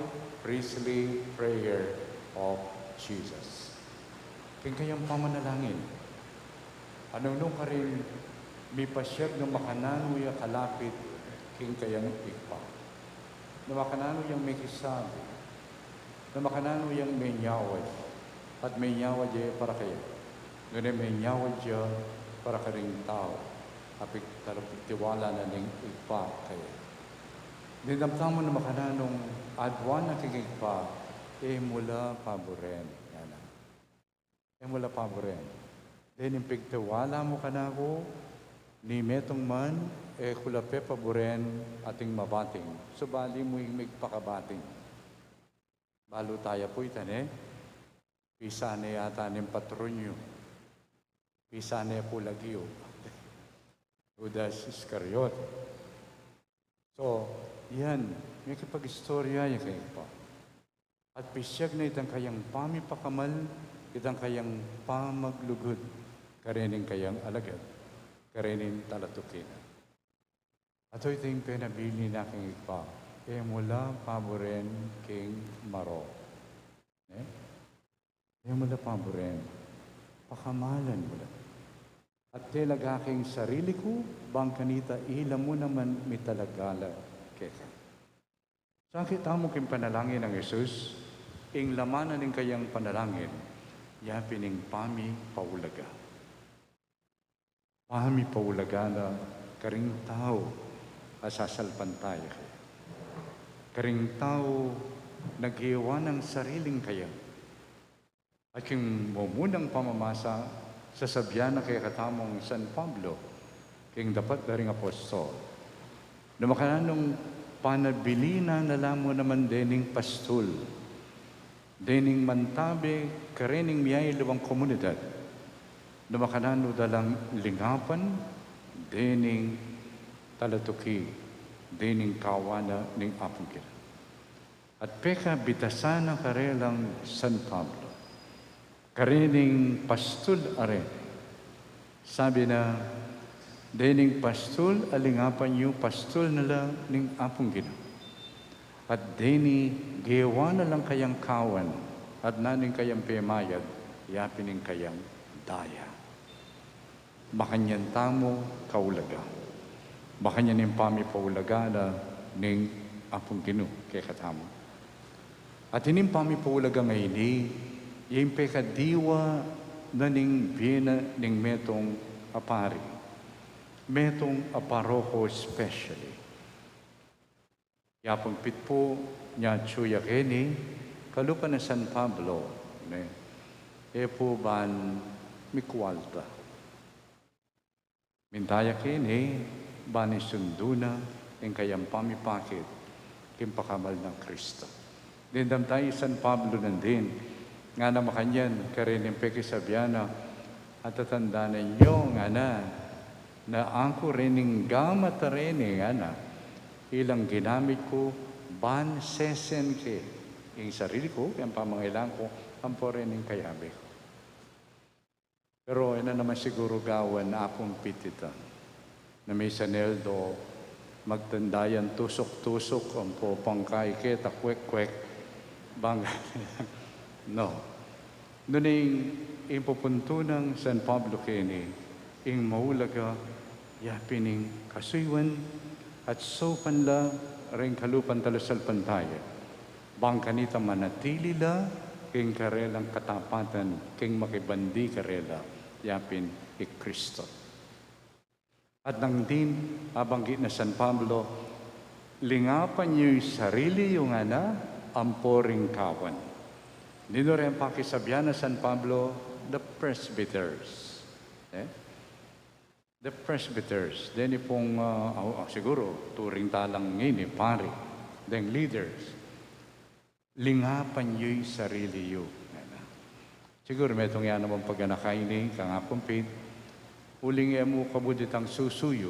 priestly prayer of Jesus. King kayang pamanalangin. Anong nung ka rin may pasyag na makanano yung kalapit king kayang ikpa. Na makanano yung may kisabi. Na makanano yung may nyawad. At may nyawad yung para kayo. Ngunit may nyawad siya para ka rin tao. Apik tiwala na ning ikpa kayo. Dinamtamo na makananong adwan na kikikpa, mula paboren. Mula paboren. Then impigtiwala mo ka na ako, ni metong man, kulape paboren ating mabating. Subali mo yung magpakabating. Balo tayo po itan Pisa na yata ng patronyo. Pisa na po lagyo. Judas Iscariot. So, yan. May kapag-istorya yung kayo pa. At pisyag na itang kayang pamipakamal, itang kayang pamaglugod, karening kayang alagad, karening talatukin. At ito yung pinabili na king ipa, mula paboren king maro. Mula paboren, pakamalan mula. At telagaking sarili ko, bang kanita, ilam mo naman mitalagala keka. Saan kita mo king panalangin ng Jesus, ing lamanan ng kayang panalangin, yapining pami paulaga. Pami paulaga na karing tao asasalpan tayo kaya. Karing tao naghiwa ng sariling kaya. At yung mumunang pamamasa, sasabihan na kay katamong San Pablo, king dapat daring apostol, na makananong panabilina na lamo naman dening pastul, dening mantabe, karening miyay luwang komunidad, na makanano dalang lingapan, dening talatuki, dening kawana ning apungkira. At peka bitasana karelang San Pablo, karening pastul are. Sabi na, dening pastul, alingapan niyo pastul nila ning apong gina. At deni, gewa na lang kayang kawan, at naning kayang pemayad, yapining kayang daya. Makanyan tamo kaulaga. Makanyan yung pamipaulaga na ning apong gino, kay katamo. At ining pamipaulaga ngayon, yung pekadiwa na ning bina ning metong apari. Metong aparoko especially. Yapang pitpo niya Chuya Kenny, kalupa na San Pablo, po ban mikwalta. Mintaya Kenny, bani sunduna, yung kayang pamipakit, kimpakamal ng Kristo. Dindam tayo San Pablo nandin, nga na makanyan, karening pekisabiana, at tatanda ninyo, nga na ako rening gamat rening, ilang ginamit ko, ban sesen ke, yung sarili ko, yung pamangailangan ko, ang po rening kayabi ko. Pero ina naman siguro gawan na akong pitita, na may saneldo, magtandayan tusok-tusok, ang po pangkay ke, takwek-kwek, bang, no. Nuning ipupunto ng San Pablo Kenny, ing maulaga, yapining kasuywan, at sopan la, ring kalupan talasal pantaya. Bang kanita manatili la, king karelang katapatan, king makibandi karela, yapin Kristo. At nang din mabanggit na San Pablo, lingapan niyo'y sarili yung amporing kawan. Dito rin pakisabyan na San Pablo, the presbyters. The presbyters. Then pong, siguro, turing talang ngini, pari. Then leaders. Lingapan niyo'y sarili yung siguro may itong yan naman pag nakaini, kang akumpit, uling mo kabuditang susuyo,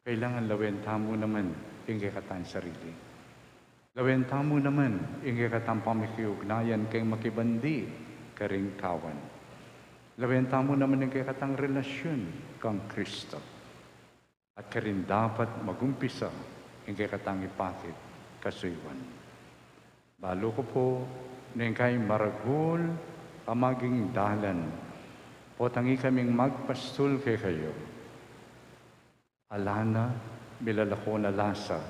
kailangan lawenta mo naman ingay katang sarili. Lawenta mo naman ingay katang pamikiugnayan kay makibandi karing kawan. Lawenta mo naman ingay katang relasyon kang Kristo. At karin dapat magumpisa ingay katang ipakit kasuywan. Balo ko po na kay maragul amaging dalan. Potangi kaming magpastul kay kayo. Alana, bilalako na lasa,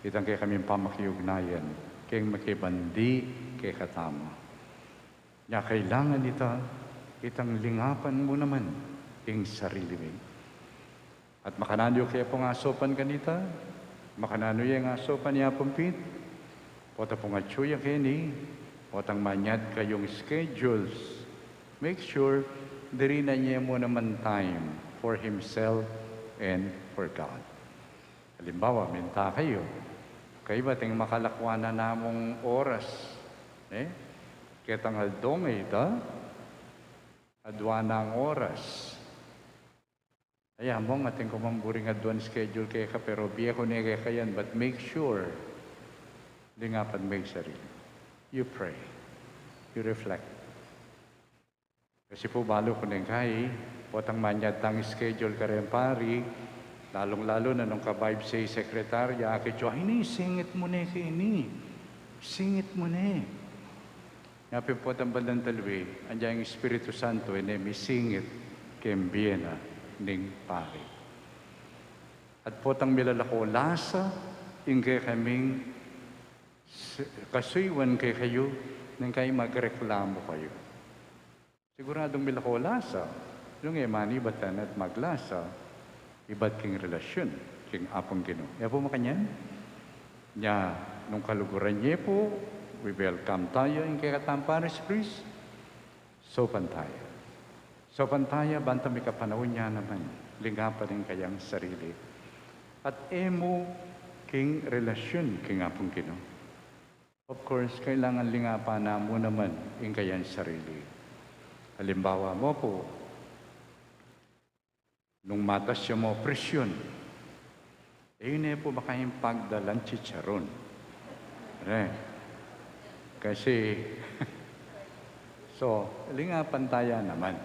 itang kay kaming pamakiugnayan, kay makibandi kay katama. Nya kailangan itang lingapan mo naman ing sarili mo. At makananyo kaya pong asopan kanita, makananyo yung asopan niya pumpit, pota pong atsuya kayo ni, potang manyad kayong schedules. Make sure diri na niya mo naman time for himself and for God. Halimbawa, minta kayo. Kayo ba ting makalakwa na namong oras? Kaya tangal dongay adwa na ang oras. Ayaw mo nga ting kumamburing adwan schedule kaya ka, pero biyeko niya kaya kayan, but make sure di nga pan may sarili. You pray. You reflect. Kasi po balo ko nang kay, potang manyad tang schedule ka rin pari, lalong-lalo na nung ka-vibe say sekretarya, akit ini, singit mo na ini. Singit mo na. Ngapi po ang bandang talwi, andyan yung Espiritu Santo, may singit kembiyena ning pari. At potang milalako lasa, ingay kaming kasuywan kay kayo nang kayo magreklamo kayo. Siguradong milako lasa, yung manibatan at maglasa, iba't king relasyon, king apong Ginoo. Yan po makanyan? Nya, nung kaluguran niya po, we welcome tayo yung kay Katamparis Priest. So pantaya. So pantaya, banta may kapanahon niya naman, lingapan din kayang sarili. At emo king relasyon, king apong Ginoo. Of course, kailangan lingapan na mo naman yung kayang sarili. Halimbawa mo po, nung matas siya mo presyon, yun po baka yung pagdalan chicharon. Kasi, so, lingapan tayo naman.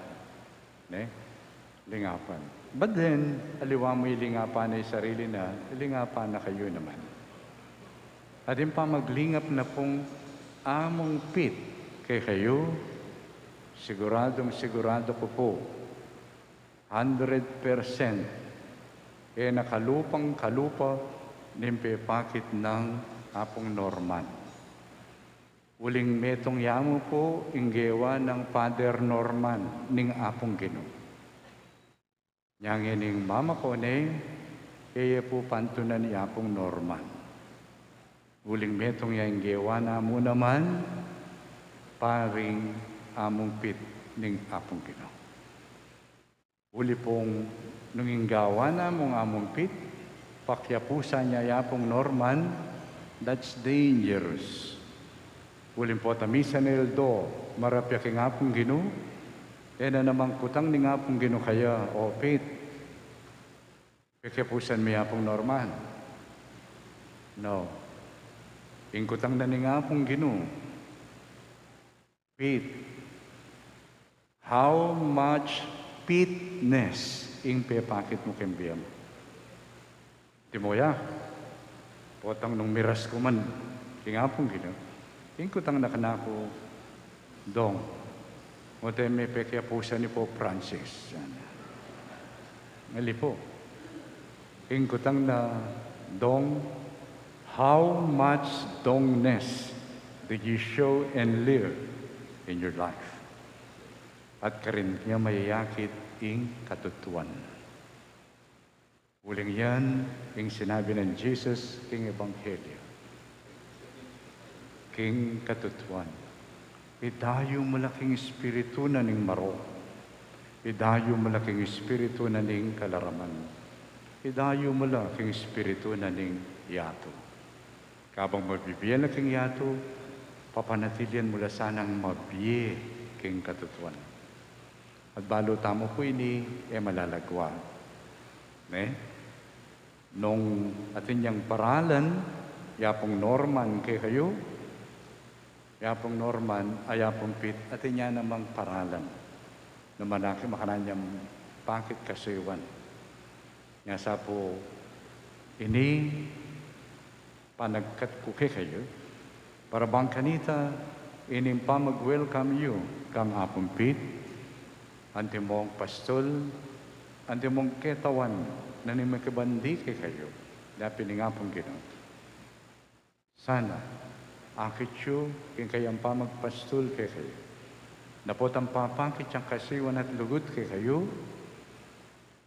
Lingapan. But then, aliwa mo yung lingapan na yung sarili na, lingapan na kayo naman. At yung pa maglingap na pong among pit kay kayo, sigurado ko po, 100% nakalupang kalupa nimpepakit ng apong Norman. Uling metong yamo po, inggewa ng Father Norman ning apong Ginoo. Yang ining mama ko kaya po pantunan ni apong Norman. Uling metong yang gewa na mo naman, paring among pit ning apong Ginoo. Uli pong nung inggawa na mong among pit, pakyapusa niya yapong Norman, that's dangerous. Uling po tamisa ni Eldo, marapya king apong Ginoo, na namang kutang ning apong Ginoo kaya, o pit, pakyapusan mi apong Norman. No. Ingkutang na ni nga pong Ginoo. Pit. How much pitness ing pepakit mo kembiyam? Timoya. Potang nung miras ko man. Nga pong Ginoo. Ingkutang na kanako dong. Mote may pekya po siya ni Pope Francis. Ngali po. Ingkutang na dong. How much dongness did you show and live in your life? At karin niya mayayakit ing katutuan. Uling yan, yung sinabi ng Jesus, King Ebanghelyo, King Katutuan. Idayo malaking espiritu na ning maro. Idayo malaking espiritu na ning kalaraman. Idayo malaking espiritu na ning yato. Kabang magbibigyan na king yato, papanatilian mula sanang mabiye king katutuan. At balo tamo po ini, malalagwa. Nung atin niyang paralan, yapong Norman kay kayo, yapong Norman, ayapong Pit, atin niya namang paralan. Namanaki makananyang bakit kasuiwan. Nga sa po, ini panagkat ko kay kayo, para bang kanita, ining pa mag-welcome you, kang apong Pit, antimong pastol, antimong ketawan, na ni makibandi kay kayo, na piningapong Ginoo. Sana, akit yu, king kayang pa magpastol kay kayo, napotang papakit siyang kasiwan at lugot kay kayo,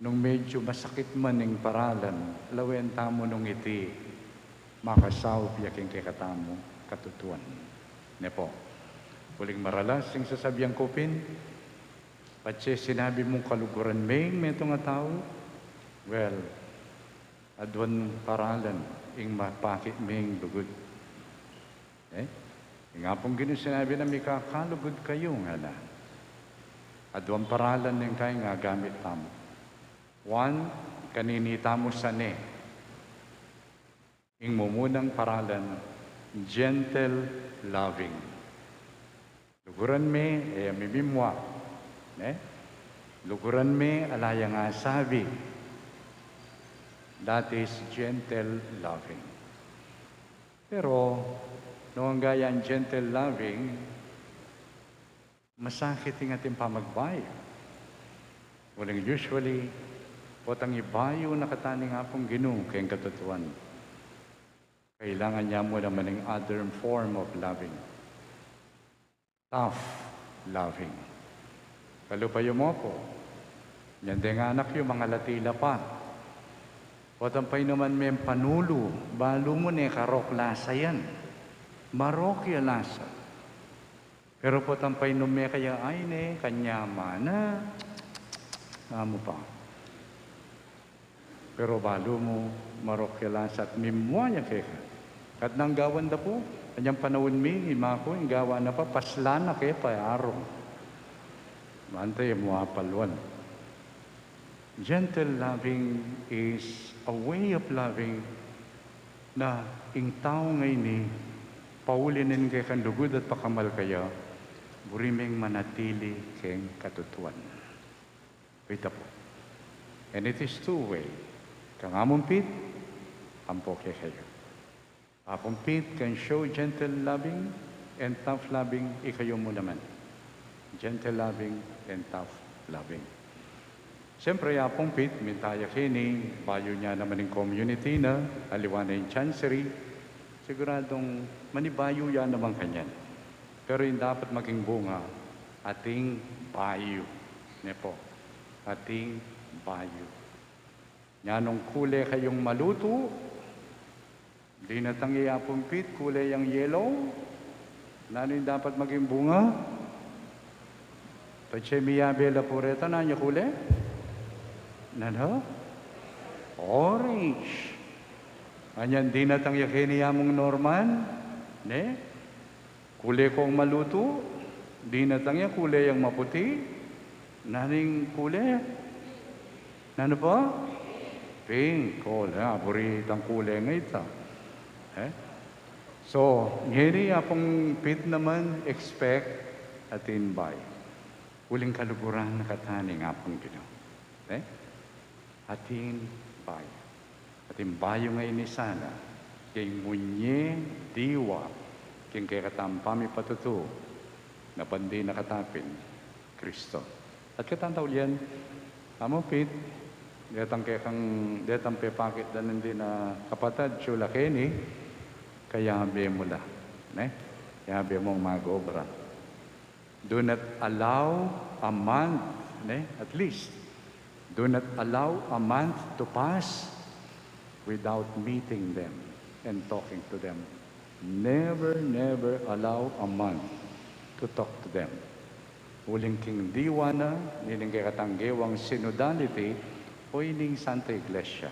nung medyo masakit man ng paralan, lawen tamo nung iti, makasaw piyaking kay katamo, katutuan. Nepo, huling maralas yung sasabiang kupin, patse sinabi mong kaluguran may nga tao, well, adwan paralan, ing mapakit may lugod. Nga pong sinabi na may kakalugod kayo nga na. Adwan paralan ng kayo nga gamit tamo. One, kaninita mo sa ne. Ing mumunang paralan, gentle loving. Luguran me, mimimwa. Luguran me, alaya nga sabi. That is gentle loving. Pero, noong gaya ang gentle loving, masakit ang ating pamagbayo. Walang usually, potang ibayo na kataning apong Ginoo kayong katutuan. Kailangan niya mo naman ng other form of loving. Tough loving. Kalupayo mo po. Yan din nga anak yung mga latila pa. Potampay naman may panulo. Balo mo ne karok lasa yan. Marokya lasa. Pero potampay nume kaya ay ne kanyama na. Amo pa. Pero balo mo marokya lasa at mimwa niya kaya. Kat nang gawan da po. Kanyang panahon mi, ima ko, yung gawa na pa, pasla na kaya payarong. Mantay mo apalwan. Gentle loving is a way of loving na ing tao ngayon ni paulinin kay kandugod at pakamal kaya burimeng manatili keng katutuan. Wait po. And it is two-way. Kangamumpit, ampo kay kayo. Apong Pit can show gentle loving and tough loving, ikayo mo naman. Gentle loving and tough loving. Siyempre, Apong Pit, mintaya kini, bayo niya naman ng community na, aliwan na yung chancery, siguradong manibayo yan naman kanyan. Pero yung dapat maging bunga, ating bayo. Nepo, ating bayo. Yanong kule kayong maluto, di na tangi Apong Pit, kulay ang yellow. Nano yung dapat maging bunga? Pache miyabe la pureta, na niya kulay? Nano? Orange. Anyan, di na tangi kiniyamong Norman? Ne? Kulay kong maluto? Di na tangi kulay ang maputi? Naning kulay? Nano pa? Pink. Kulay. Buritang kulay nga ito. So, ngeri Apong Pit naman expect atin bay. Uling kaluguran na kataning Apong Ginoo. Atin bay. Atin bayo ngayon ni sana kay munye diwa king kay katampami patuto na pandi nakatapin Kristo. At katantaw yan, Apong Pit, detang pepakit dan hindi na kapatad chula keni, kaya habi mo la. Kaya habi mong mag-obra. Do not allow a month, at least, Do not allow a month to pass without meeting them and talking to them. Never, never allow a month to talk to them. Uling king diwa na, nining kay katanggewang synodality, o ining Santa Iglesia.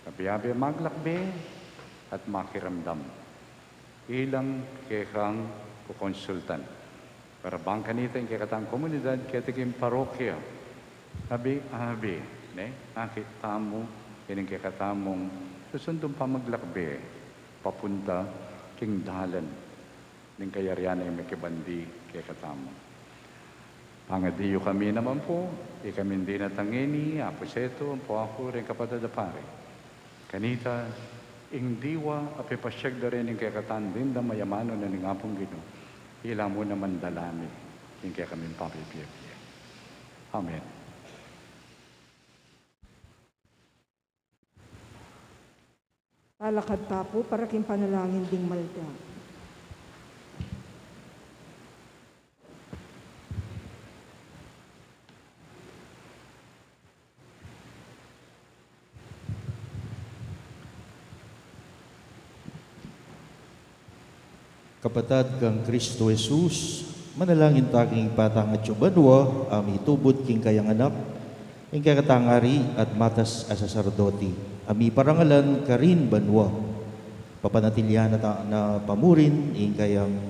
Kabiyabi maglakbe at makiramdam. Ilang kekang kukonsultan. Para bang kanita yung kekatang komunidad, ketikim parokya. Abi, nakita mo, ining kekatamong susundong pa maglakbe, papunta king dalan, ning kayariana yung makibandi kekatamo. Pangadiyo kami naman po, kami hindi natangini, apuseto, po ako rin kapatadapare. Kanita, ing diwa, apipasyag da rin yung kekatan din na mayamano na ning apong gino. Hila mo naman dalami, yung kaya kami papipiyapiyap. Amen. Talakad tapo para king panalangin ding malda. Kapatad kang Kristo Jesus, manalangin taking patang at banwa, ami tubod king kayang anak, ing kakatangari at matas as sasardoti, ami parangalan karin banwa, papanatilyan na pamurin, ing kayang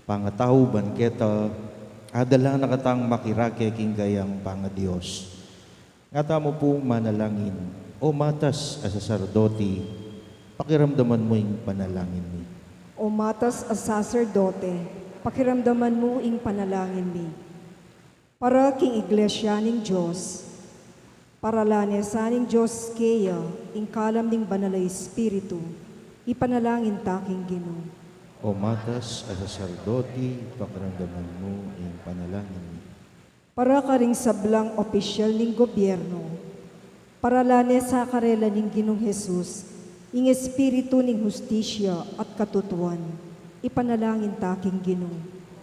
pangataw, banketa, adala nakatang makirake king kayang pangadiyos. Ngata mo pong manalangin, o matas as sasardoti, pakiramdaman mo ing panalangin mo. O matas as sacerdote, pakiramdaman mo ing panalangin mi. Para king iglesia ning Diyos, para lanesa ning Diyos kaya, ing kalam ning banalay espiritu, ipanalangin taking Ginoo. O matas as sacerdote, pakiramdaman mo ing panalangin mi. Para ka ring sablang opisyal ning gobyerno, para lanesa karela ning Ginoong Jesus, ing espiritu ning hustisya at katutuan, ipanalangin taking Ginoo.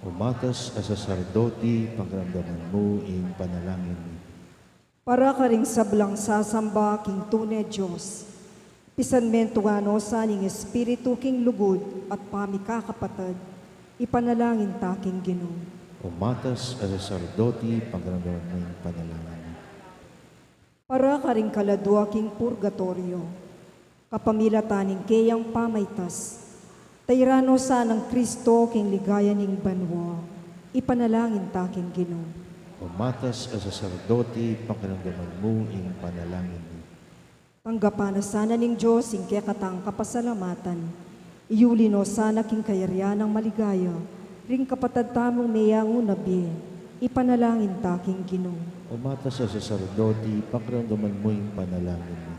O matas as sacerdote, pakiramdaman mo ing panalangin mi. Para ka ring sablang sasamba king tunay Diyos, pisanmento ano sa ning espiritu king lugod at pamikakapatad, ipanalangin taking Ginoo. O matas as sacerdote, pakiramdaman mo ing panalangin mi. Para ka ring kaladwa king purgatorio, kapamilataning kayang pamaytas, tayrano sa ng Kristo king ligaya ning banwa, ipanalangin taking Ginoo. O matas as sacerdote, pakiramdaman mo ing panalangin mi. Tanggapan na sana ning Diyos ing kekatang kapasalamatan, iulino sana king kayaryan ng maligaya, ring kapatad tamong mayang unabi, ipanalangin taking Ginoo. O matas as sacerdote, pakiramdaman mo ing panalangin mi.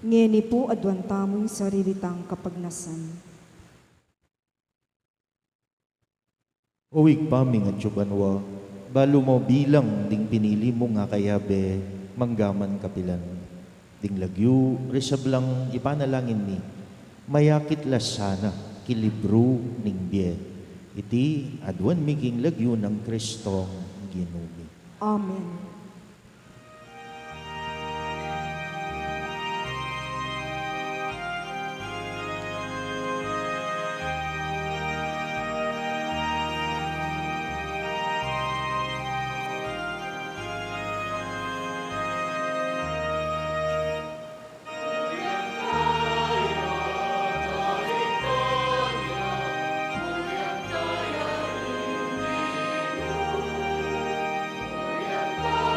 Ngeni po adwan tamo'y sarilitang kapagnasan. Uwig paming at banwa, balo mo bilang ding pinili mo nga kayabe, manggaman kapilan. Ding lagyu, resablang ipanalangin mi, mayakit lasana, kilibro ning biye. Iti adwan miging lagyu ng Kristong Ginoo. Amen. Victoria in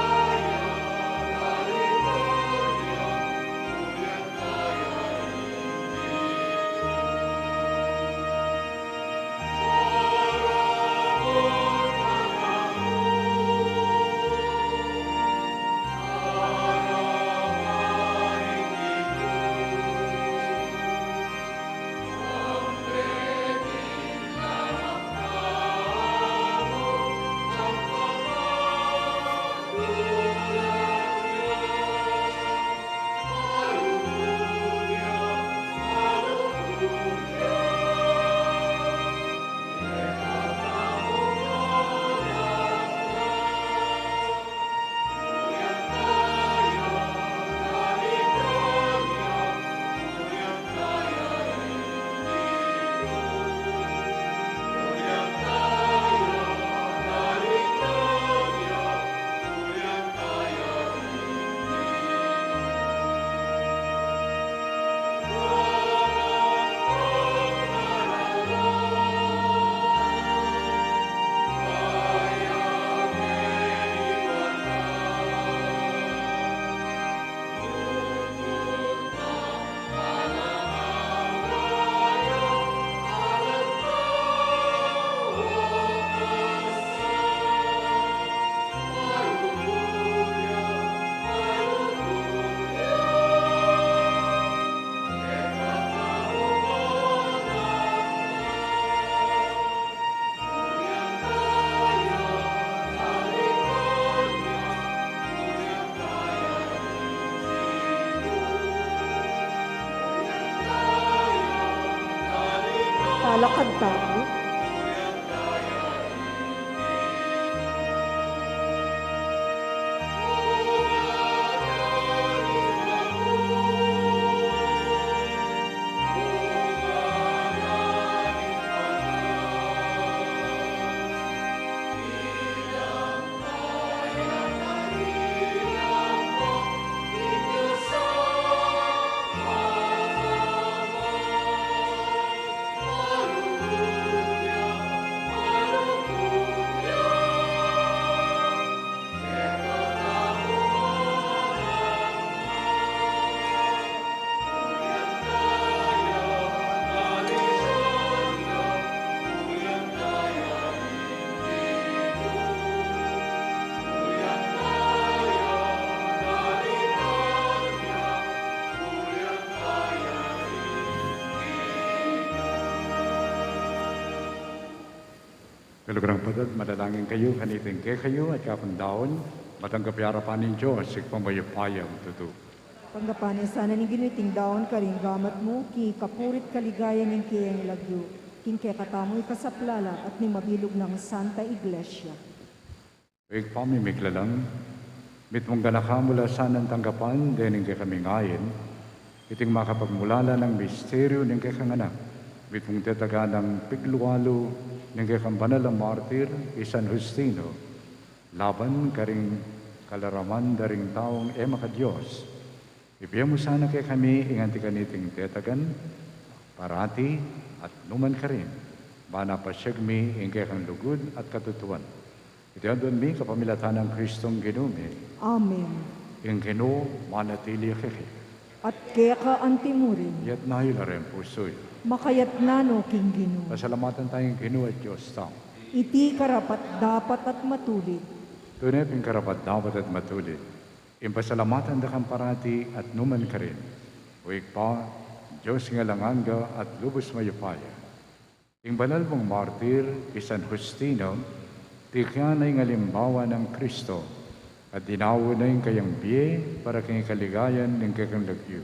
tao. Kalugrang Padad, madalangin kayo, kaniting kayo at kapandaon, matanggap harapan ng Diyos, pangmayupayang tutu. Panggapanin sana ng ginuiting daon karing gamat mo, ki kapurit kaligayan ng kiyang lagyo, king kekatamoy kasaplala at ni mabilog ng Santa Iglesia. Ig pamimiklalang, mitmong ganaka mula sanang tanggapan, dening kami ngayon, iting makapagmulala ng misteryo ng kakanganak, mitmong tetaga ng pigluwalo ng kakambanal ang martir, San Justino, laban karing kalaraman daring taong ema ka Diyos. Ibigyan mo sana kay kami inganti kaniting tetagan, parati at numan ka rin, manapasyag mi ingkay kang lugod at katutuan. Itiyan doon mi kapamilatan ng Kristong Ginume. Amen. Ing Gino manatili keke. At kaya ka antimurin, Yat nahila rin pusoy. makayat nano king Ginoo. Pasalamatan tayong Gino at Diyos tao. Iti karapat dapat at matulit. Tunay ping karapat dapat at matulit. Impasalamatan da kang parati at numan ka rin. Uwig pa, Diyos nga langanga at lubos mayupaya. Ing banal mong martir, San Justino, tikyanay nga limbawa ng Kristo at dinawo na yung kayang biye para kang kaligayan ng kayang lagyo.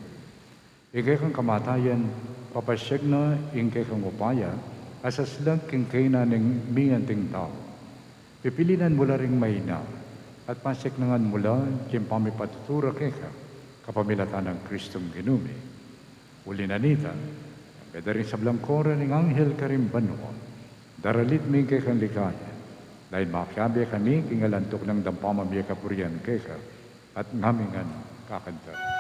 Ikay kang kamatayan, papasyag na yung kayang upaya, asaslag king kayna ng miyanting tao. Pipilinan mula ring mayna, at pasyaknangan mula kayang pamipatutura kayka, kapamilatan ng Kristong Ginume. Uli na nita, pwede rin sa blangkora ng anghel karimbanwa, daralit may kayang ligaya, dahil makyabi kami kingalantok ng dampamamya kapurian kayka, at ngamingan kakanta.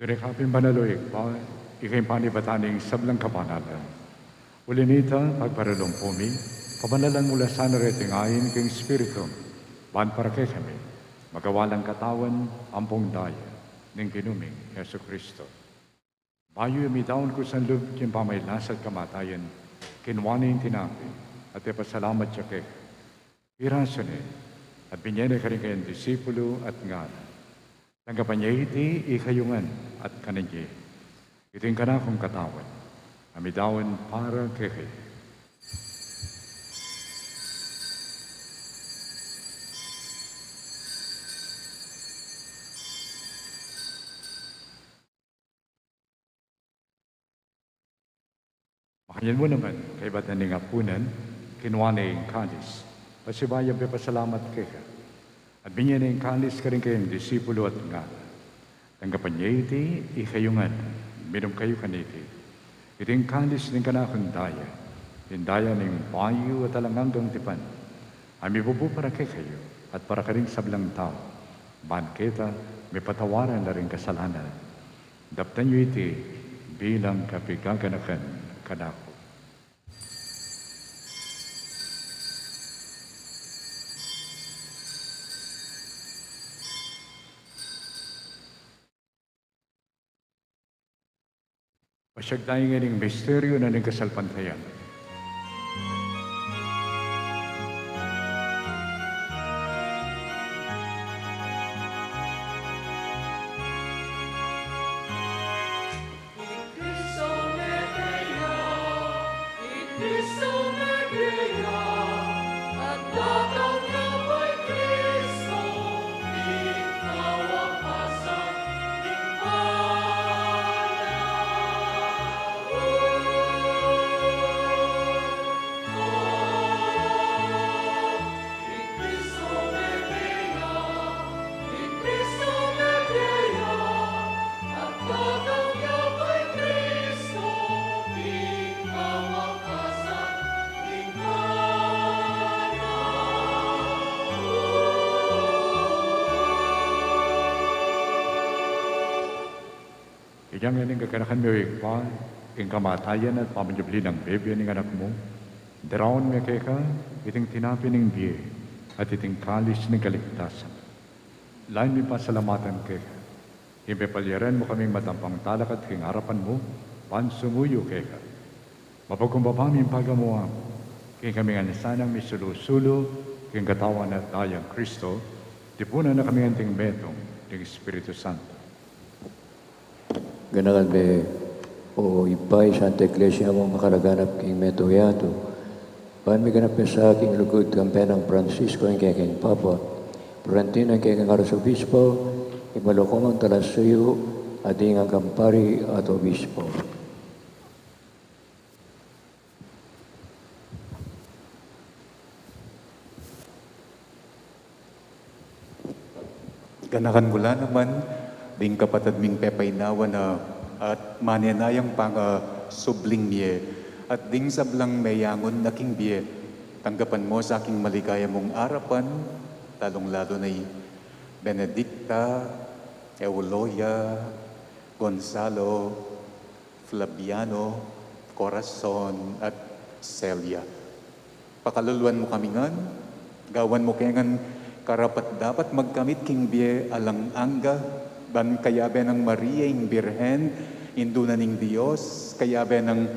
Direkapin banaloy pa, ikay panibataning sablang kapanalan. Ulinita, pagparalong pumi, pabanalan mula sana retingayin keng Espiritu, ban para kay kami. magawalang katawan, ampong daya, ng kinuming Yesu Kristo. Bayo imidaon ko sa loob yung pamaylas at kamatayan, kinwani yung tinapi, at ipasalamat siya kay Piraso ni, at binyene ka rin kayong disipulo at ngana. Tanggapan niya iti, ikayungan at kananyi. Iting ka na kong katawan, amidawan para kay kayo. Makayan mo naman, kay ba't na ningapunan, kinuha na yung kalis. Pasibayang pasalamat kay ka. At binyan na yung kalis ka rin kayong disipulo at nga. Tanggapan niya iti, ikayungan, minum kayo kaniti. Ito yung kalis ng kanakang daya, yung daya ng bayo at alangang tipan. Ami bubu para kay kayo, at para ka rin sablang tao. Banketa, may patawaran na rin kasalanan. Daptan niyo iti, bilang kapigaganakan kanako. Pasyag tayo ngayon misteryo na ng kasalpantayan. Iyang yaning kaganakan mo pa, ing kamatayan at pamanyubli ng bebe ng anak mo. Daraon mo kay ka, iting tinapi ng biye, at iting kalis ng kaligtasan. Lain mi pasalamatan kay ka. Impepalyaran mo kaming matampang talak at hingarapan mo, pansumuyo kay ka. Mapagkumbaba mi pagamuam, kay kaming anisanang mi sulo-sulo, kay katawan at dayang Kristo, tipunan na kaming anting metong ng Espiritu Santo. Ganakan be o ipay Santa Iglesia mo makalaganap king metoyato. Pan mi ganap sa aking lugod kampenang Francisco ang kaking Papa. Purantin ang kaking Arsobispo, imalokong ang talasuyo at ang kampari at Obispo. Ganakan mula naman, ding kapatid ming pepaynawa na at manyanayang pang subling miye at ding sablang mayangon na king biye. Tanggapan mo sa aking maligaya mong arapan, talong-lalo na Benedicta, Euloya, Gonzalo, Flaviano, Corazon at Celia. Pakaluluan mo kami ngan, gawan mo kengan karapat dapat magkamit king biye alang angga, ban kayabe ng Maria yung Birhen, induna ning Diyos, kayabe ng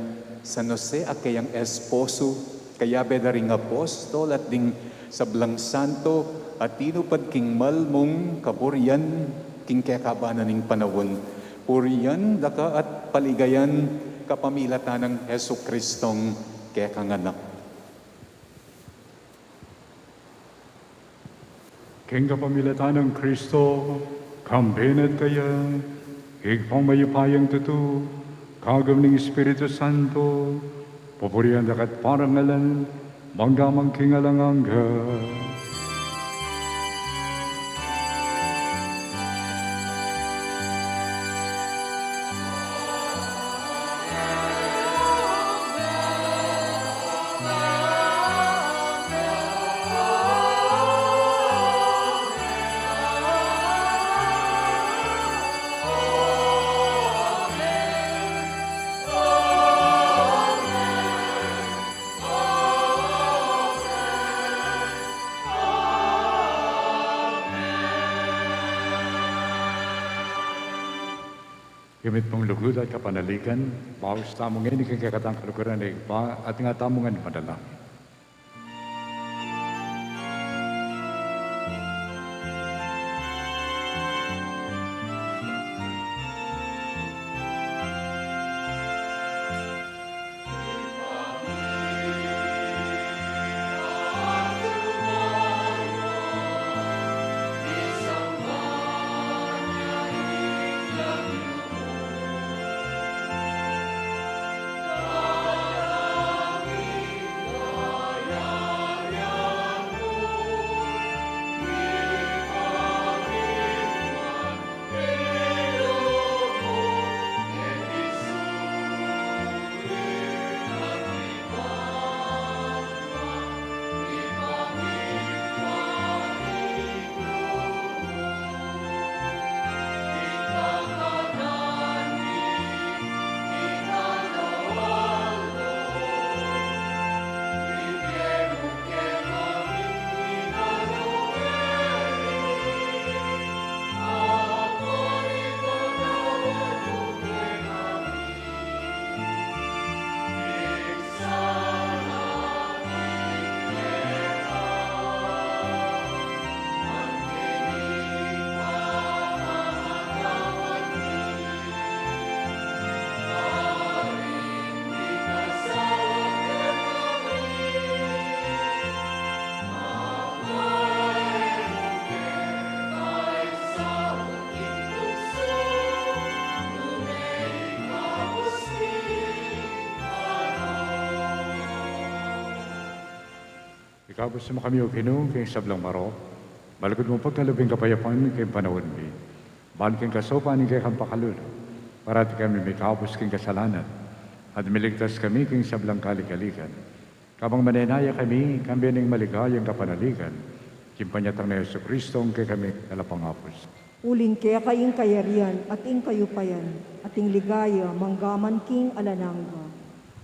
San Jose at kayang esposo, kayabe na ring apostol at ding sablang santo, at tinupad king malmong kapuriyan, king kekabanan ning panawon. Puriyan, daka at paligayan, kapamilatan ng Heso Kristong kekanganak. King kapamilatan ng Kristo, kambenet kaya, higpang mayupayang tuto, kagam ng Espiritu Santo, pupurihan dakat parangalan, manggamang kingalangangga. Gamit mong lugod at kapanaligan, bawas tamong ngayon, ikikakatang kalukuran na iba, at nga tamong nga madalangin. Ikabos mo kami o Ginoo, kay sablang maro, malagod mo pagkalabing kapayapaan kay panahon mi. Bahan kang kasopan kay kang pakalulo, para di kami may kabos kang kasalanan, at miligtas kami kay sablang kaligaligan. Kabang manenaya kami ng maligayang kapanaligan, kimpanyatang na Yesu Kristo kay kami kalapangapos. Ulin kaya kayong kayarian at ing kayupayan, at ing ligaya manggaman king alanangga.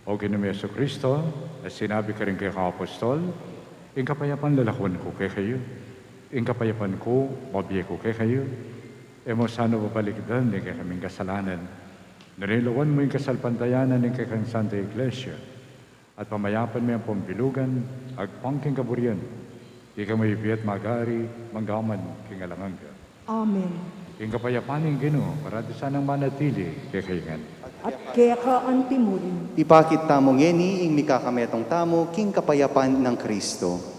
O Ginoo Yesu Kristo, na sinabi ka rin kay kaapostol, ing kapayapan lalakwan ko kay kayo, ing kapayapan ko, mabiye ko kay kayo, mo sana babaligdan ni kay kaming kasalanan, narilawan mo yung kasalpantayanan ng kay kang Santa Iglesia, at pamayapan mo yung pambilugan, agpangking kaburian, di ka may biyat magari, manggaman, king alanganga. Amen. Ing kapayapan ng Ginoo, para di sanang manatili kay kayangan. At kaya ka antimurin. Ipakit tamo ngeni ing mikakametong tamo king kapayapan ng Kristo.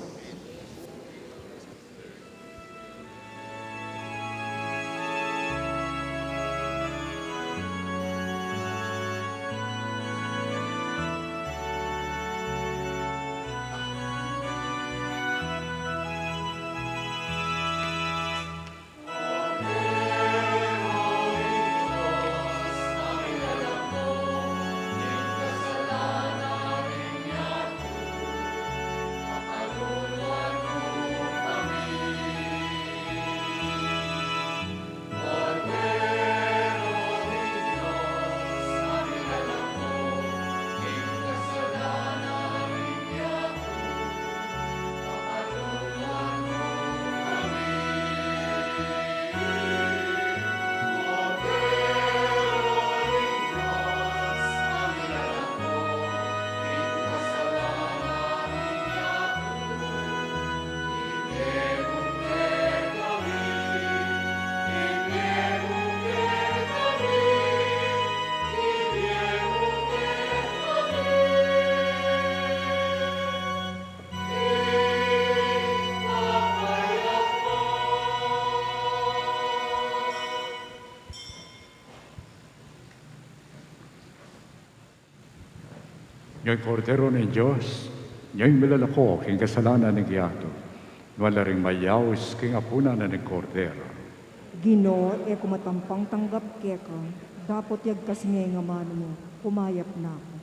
Ngayong kordero ng Diyos, ngayong milalako, king kasalanan ng giyato, wala ring mayaws, king apuna na ng kordero. Ginoo, kumatampang tanggap keka, dapot yag kasingay nga man mo, kumayap na ako.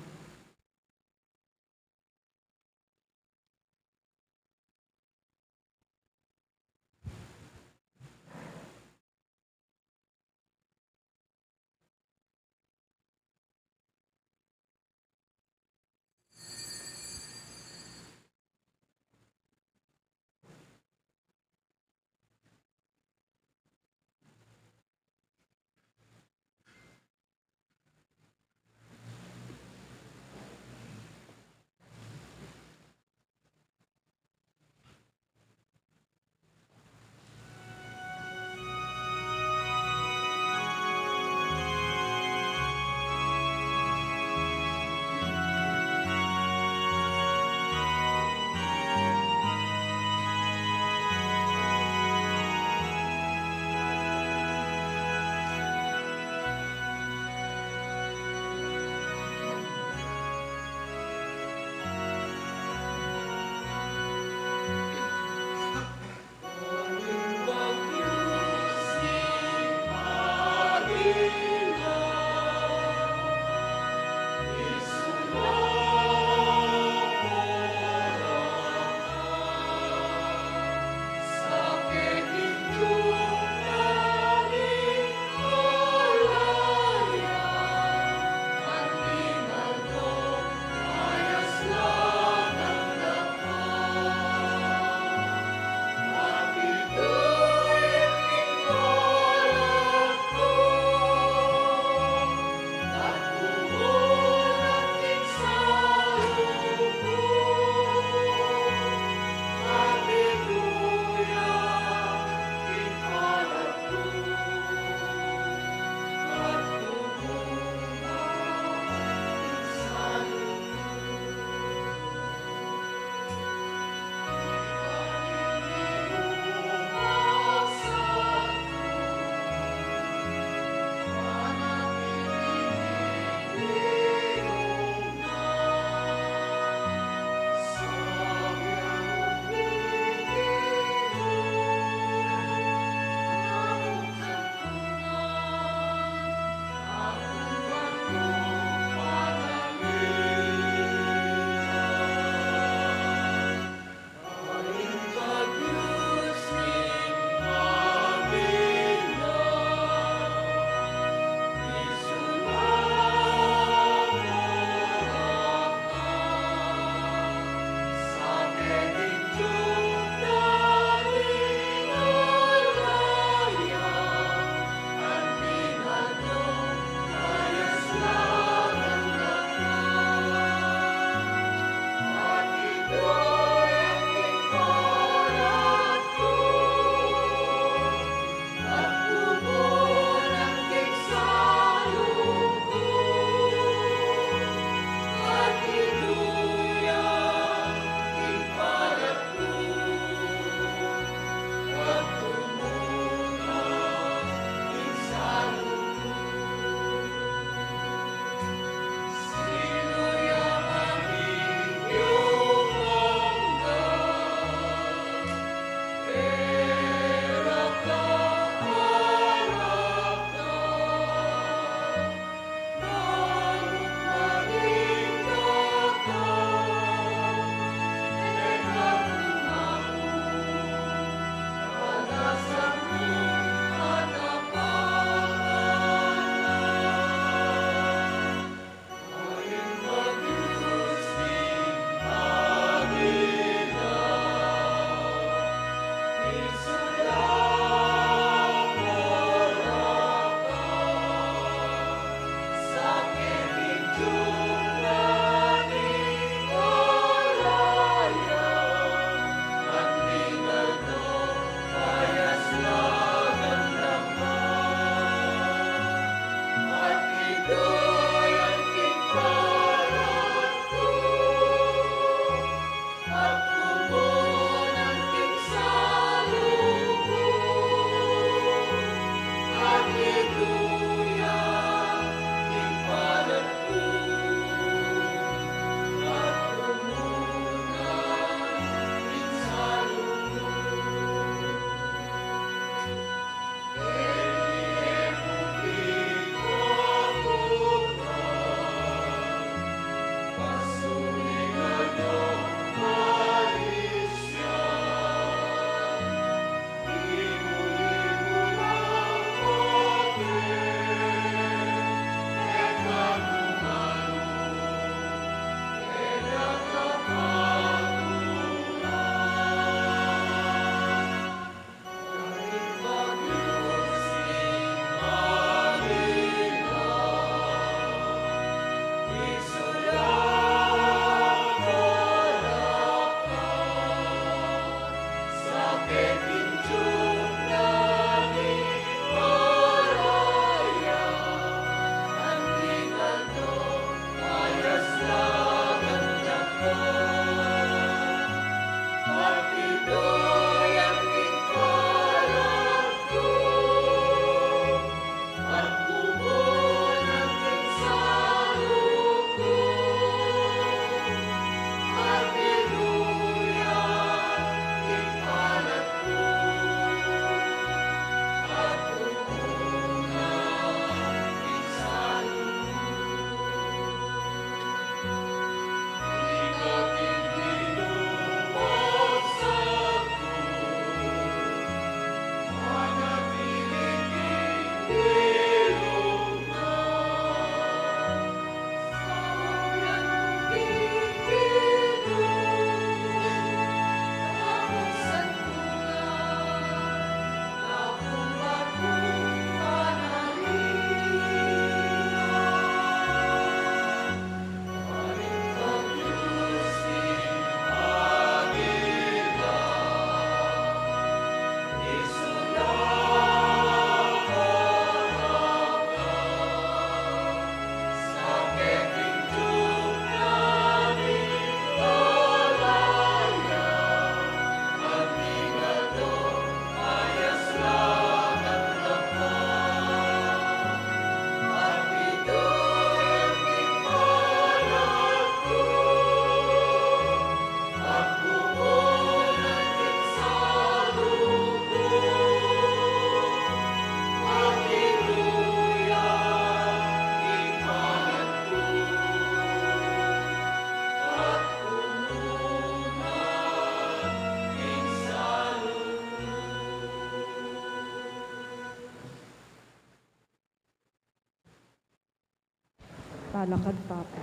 alakad Papa.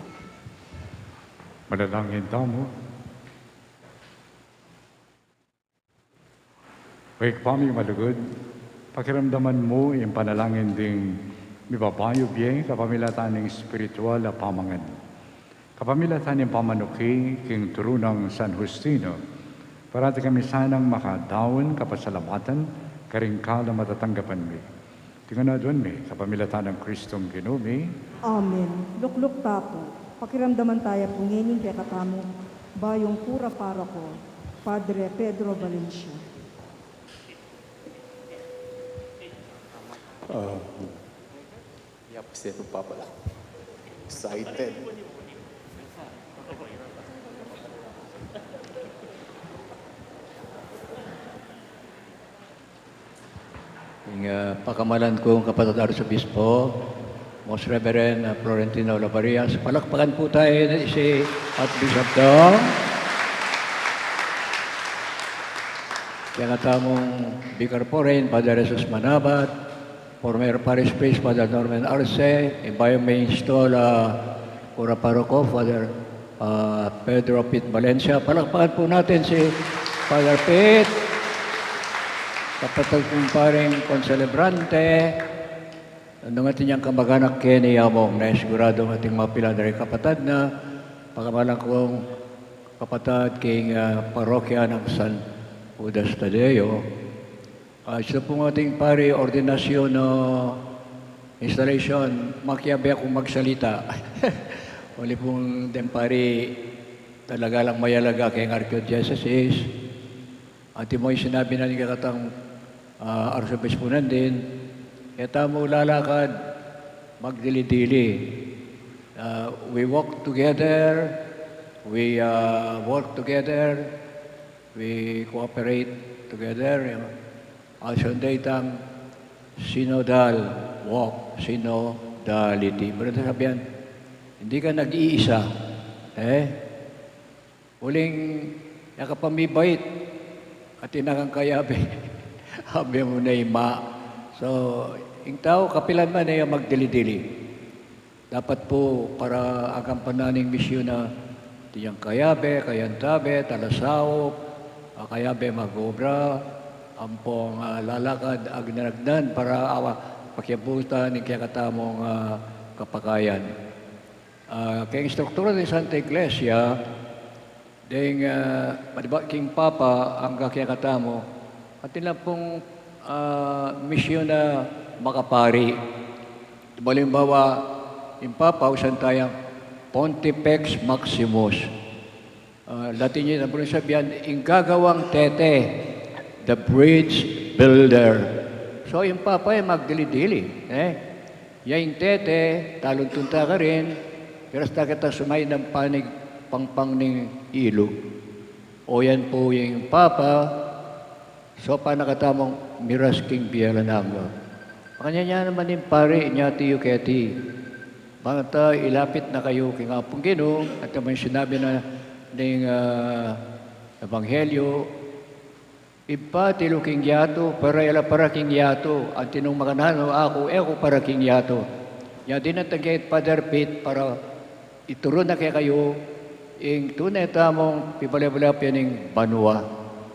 Manalangin tamo. Wake paming malugod, pakiramdaman mo yung panalangin ding mibabayo biyeng kapamilatan ng spiritual na pamangan. Kapamilatan ng pamanuki king turunang San Justino, parati kami sanang makadawon kapasalamatan, karingkala matatanggapan mi. Tinga na doon mi, kapamilatan ng Kristong Ginumi. Amen. Lukluk tapo, pakiramdaman tayo pungining kay katamo, bayong pura paroko, Padre Pedro Valencia. Yapsero pa pala. Excited. Yung pakamalan kong kapatid Arsobispo, Most Reverend Florentino Laparias, palakpakan po tayo si Archbishop Dong. Kaya katamong Vicar Foreign, Father Jesus Manabat, former Parish Priest, Father Norman Arce, Environmental Cura Paroko, Father Pedro Pit Valencia. Palakpakan po natin si Father Pit, kapatid kong paring konselebrante, nung ating niyang kamag-anak Kenny Yamong, na sigurado ang ating mga pila na kapatid na pagkamalang kong kapatid king parokya ng San Judas Tadeo. Ito pong ating pari ordinasyon installation, makiyabi akong magsalita. Uli pong din pari talaga lang mayalaga kayong Archdiocese. At mo yung sinabi na ni kakatang Archbishop nandin, kaya mo lalakad, magdili-dili. We walk together, we work together, we cooperate together. Also, datang synodal walk, synodality. Pero sabihan, hindi ka nag-iisa. Uling nakapamibait at inakang kayabi. Habi mo na ima. So, yung tao, kapilan man ay magdili-dili. Dapat po para agampanan misyon na tiyang kayabe, kayantabe, talasao, kayabe mag-obra, ampong lalakad agnanagdan para pakiabutan ng kaya katamong kapakayan. Kaya instruktura ng Santa Iglesia, ding king Papa ang kaya katamo, at nila pong misyon na makapari. Balimbawa, yung Papa, usan tayang Pontifex Maximus. Latin niya na po sabihan, yung gagawang tete, the bridge builder. So, yung Papa ay magdili-dili. Yung tete, talon-tunta ka rin, pero sa kita sumay ng panig pangpang ng ilog. O yan po yung Papa, so panakatamong Miras King Bialananga. Makanya niya naman yung pare, niya tiyo keti. Bangta, ilapit na kayo kay Ngapong Ginoo, at naman sinabi na ng Ebanghelyo, iba tilo king yato, para king yato, at tinong makanano ako para king yato. Yan din ang tagayit Father Pete para ituro na kayo yung tunay tamong pibale-bale ng Banua.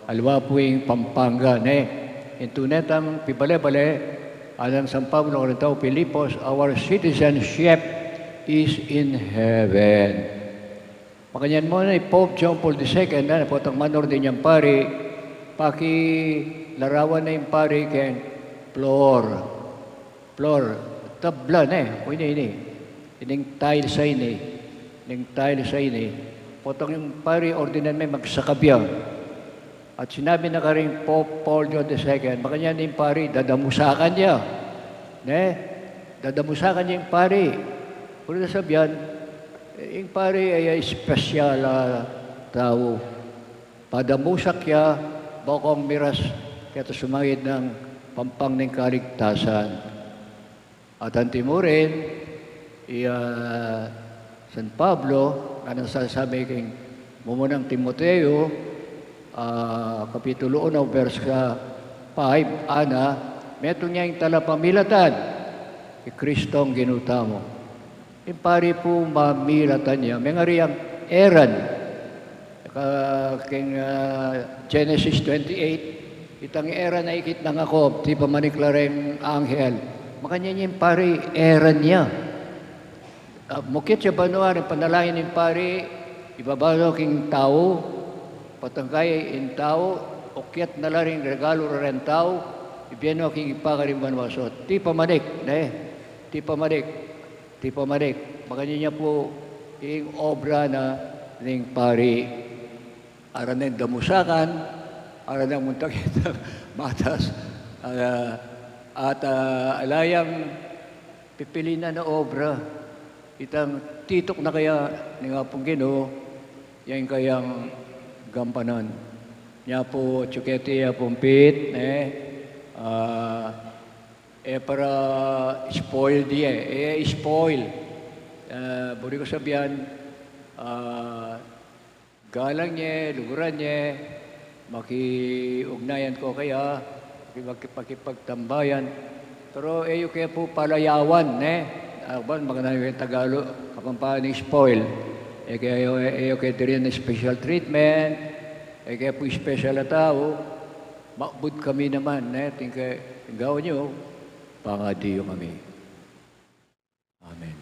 Alwa po yung Pampanga. Yung tunay tamong pibale-bale alang San Pablo Corinto Pilipos, our citizenship is in heaven. Makanyan mo na Pope John Paul II, na potang manor din yung pari, larawan na yung pari kay floor, tabla o ini. Ining tile sa ini. Potong yung pari ordinan may magsakabya. At sinabi na ka rin Pope Paul John II, makanya yung pari, dadamusakan niya. Dadamusakan niya yung pari. Kung nasabihan, yung pari ay espesyal tao. Padamusak niya, bakong miras, kaya sumangid ng pampang ng kaligtasan. At ang timurin, San Pablo, anong sasabi kay Mumunang Timoteo, Kapitulo 1, verse 5, meto niya yung talapamilatan, kay Kristong ginutamo. Yung pari po mamiratan niya, may nga riyang eran. King Genesis 28, itang eran na ikit ng ako, ti pamaniklareng anghel. Makanya niya yung pari, eran niya. Mukit siya banwa, rin panalangin ng pari, ibabalo king tao, patangkay in tao, ukyat na laring regalo rin tao, ibiyano king ipakarin banwa. So, ti pamanik, ti pamanik. Makanya niya po yung obra na ng pari aran ng damusakan, aran ng muntakit ng matas, at alayang pipilinan na obra. Itang titok na kaya ng apong Ginoo, yan kayang gampanan. Niya po, tsukete ya pumpit, para spoil diya, spoil. Buri ko sabihan, galang niya, luguran niya, makiugnayan ko kaya, makipagtambayan. Pero eyo kaya po palayawan, Aban, maganda yung Tagalog, kapampaan ng spoil. Kaya eyo kaya din special treatment, kaya po special na tao, makbud kami naman, tinggaw nyo, pangadiyo kami. Amen.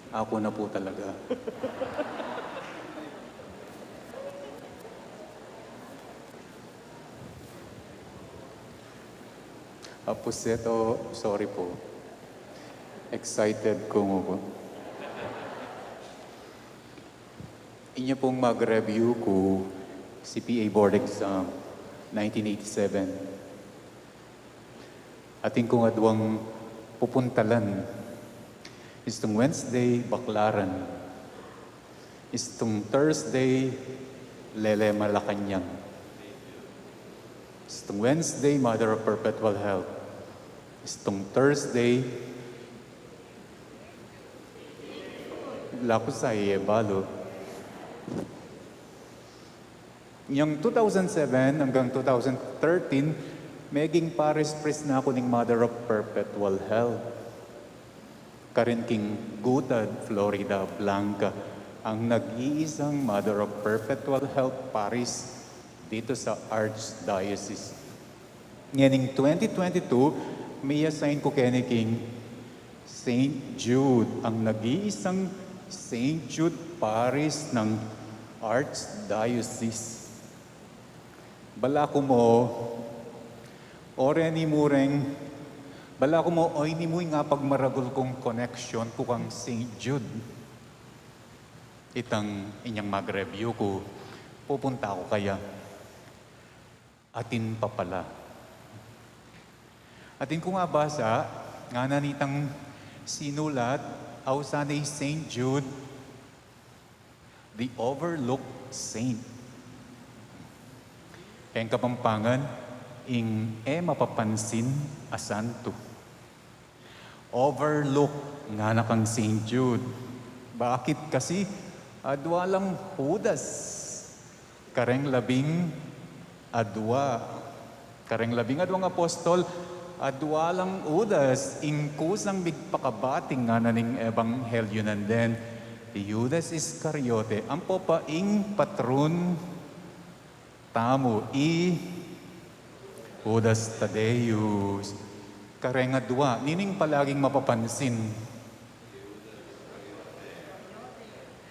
Ako na po talaga. Apuseto, sorry po. Excited ko mo po. Inyo pong mag-review ko CPA Board Exam 1987. Ating kong adwang pupuntalan. Istong Wednesday, Baclaran. Istong Thursday, Lele Malacanang. Istong Wednesday, Mother of Perpetual Health. Istong Thursday, Laco sa Balo. Yung 2007 hanggang 2013, meging Paris Priest na ako ng Mother of Perpetual Health. Karin King Gutad, Florida Blanca, ang nag-iisang Mother of Perpetual Health Paris dito sa Archdiocese. Ngayon 2022, may assign ko kay King St. Jude, ang nag-iisang St. Jude Paris ng Archdiocese. Bala ko mo, ore ni mureng, bala ko mo, oy ni mo nga pagmaragol kong connection ko kang St. Jude. Itang inyang mag-review ko, pupunta ako kaya. Atin pa pala. Atin ko nga basa, nga nanitang sinulat, aw sanay St. Jude, the overlooked saint. Kayang kapampangan, ing mapapansin a santo. Overlook nga na kang St. Jude. Bakit kasi adwalang Judas, kareng labing adwa. Kareng labing adwang apostol, adwalang Judas, ing kusang bigpakabating nga na ning ebanghelyo nanden. Judas Iscariote, ang popaing patron tamo Judas Tadeus. Kareng adwa, nining palaging mapapansin.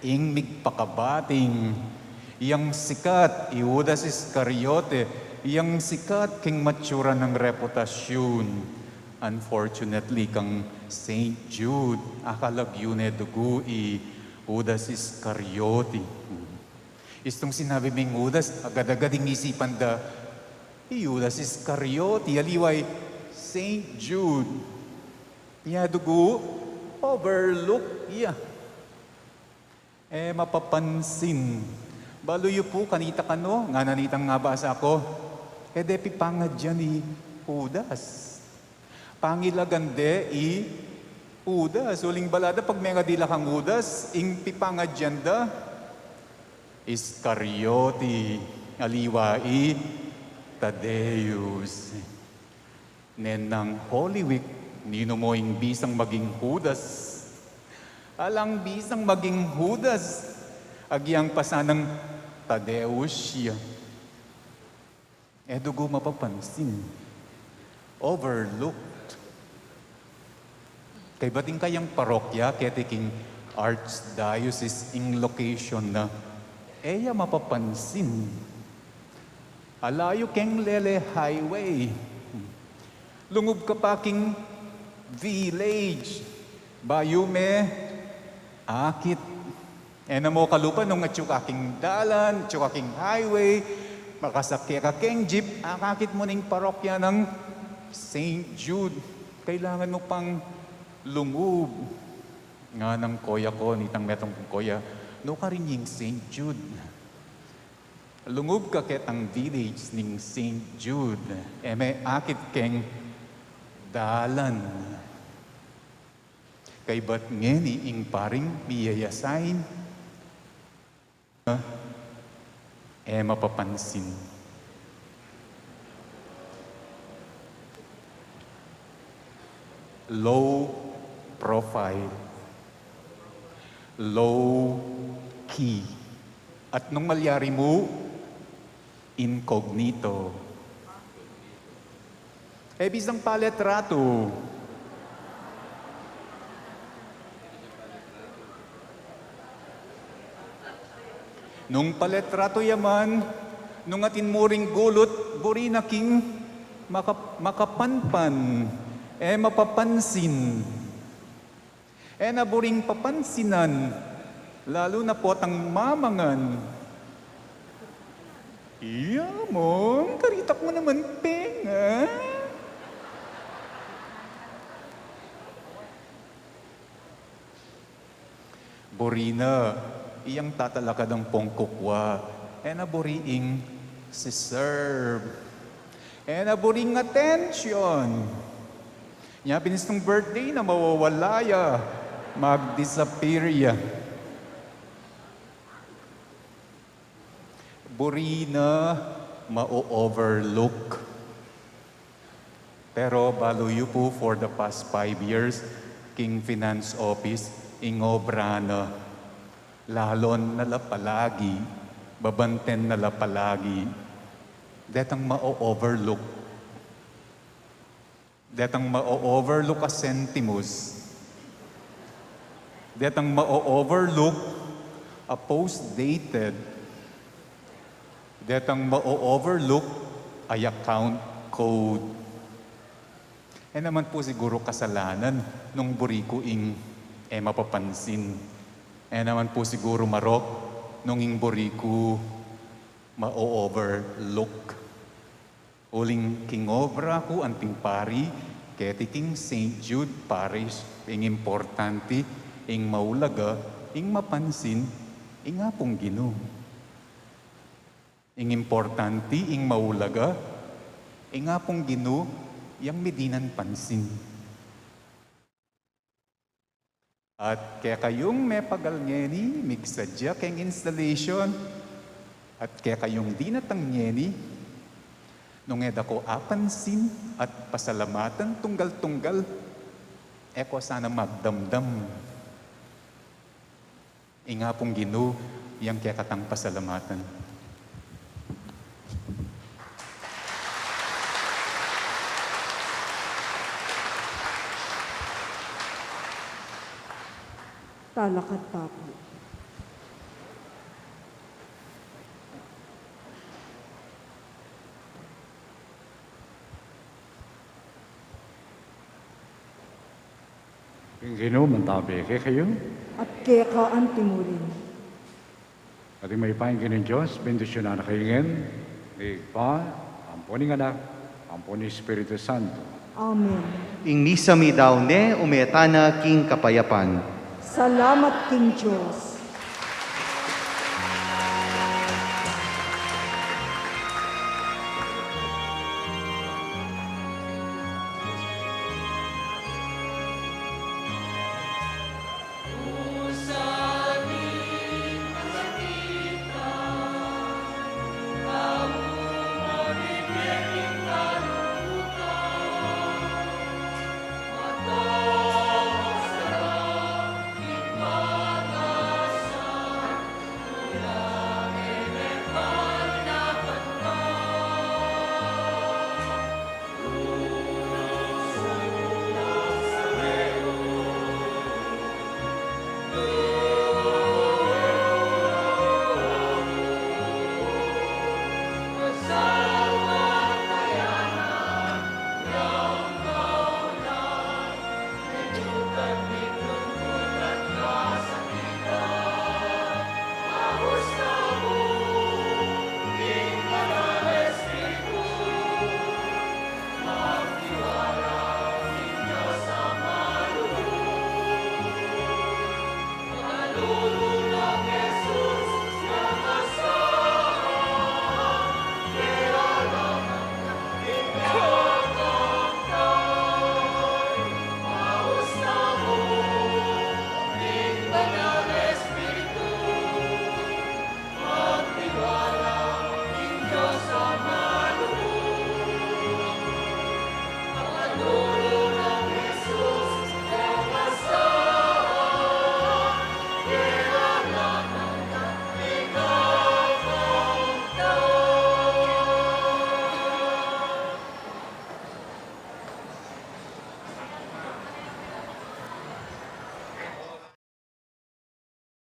Ing migpakabating, iyang sikat, Judas Iscariote, iyang sikat king matsura ng reputasyon. Unfortunately, kang St. Jude, akalagyo dugui, Judas Iscariote. Istong sinabi ming Judas, agad-agad isipan da, Judas Iscariote, aliway, St. Jude. Iya dugu, overlook, iya. Mapapansin. Baluyo po, kanita kano, nga nanitang nga basa ko, depi pangad dyan Judas. Pangilagande Judas, uling balada pag may nga dila kang Judas, ing pipang agenda, Iscariote, aliwai, Tadeus. Nen ng Holy Week, nino mo ing bisang maging Judas. Alang bisang maging Judas, agyang pasanang Tadeus siya. Dugo mapapansin, overlooked. Kay bating kayang parokya, ketiking archdiocese in location na, eya mapapansin. Alayo keng Lele Highway. Lungub ka pa king village. Bayume, akit. Na mo kalupa nung atsukaking dalan, atsukaking highway, makasakya ka keng jeep, akakit mo ning parokya ng St. Jude. Kailangan mo pang lungub. Nga ng koya ko, nitang metong koya, no ka rin yung St. Jude. Lungub ka ketang village ning St. Jude. May akit keng dalan. Kay ba't ngeni ing paring biyayasain, mapapansin. Low profile. Low key. At nung malyari mo, incognito. Bisang paletrato. Nung paletrato yaman, nung atin muring gulot, buri na king makapanpan, mapapansin. Naburing papansinan, lalo na po tang mamangan. Iya mo, karitak mo naman, penga. Borina, iyang tatalakad ang pongkukwa. Naburiing si serve. Naburing attention. Nya pinistong birthday na mawawalaya, mag-disappear. Borina, ma-overlook. Pero baluyo po for the past 5 years, King Finance Office, ingobra na, lalon nala palagi, babanten nala palagi, detang ma-overlook. Detang ma-overlook a sentimus. Detang ma-overlook a post-dated. Detang ma-overlook ay account code. Naman po siguro kasalanan nung buriko ing mapapansin. Naman po siguro marok nung ing buriko ma-overlook. Uling kingobra ko anting pari, ketiking St. Jude Parish, ing importante, ing maulaga, ing mapansin, ing apong Ginoo. Ing importante, ing maulaga, ing apong Ginoo, yang medinan pansin. At kaya kayong may pagalngeni, migsadya kayong installation, at kaya kayong dinatang ngeni, nung edako apansin at pasalamatan tunggal-tunggal, ko sana magdamdam. Inga pong Ginoo, yang kaya katang pasalamatan. Talakad tapo. Ginoo, mantabi kayo. At kaya ka antimurin. At may paingin ng Diyos, bendisyonan na kaingin, ni Pa, amponing anak, amponing Espiritu Santo. Amen. Ing misa mi daw ne umetana king kapayapan. Salamat King Diyos.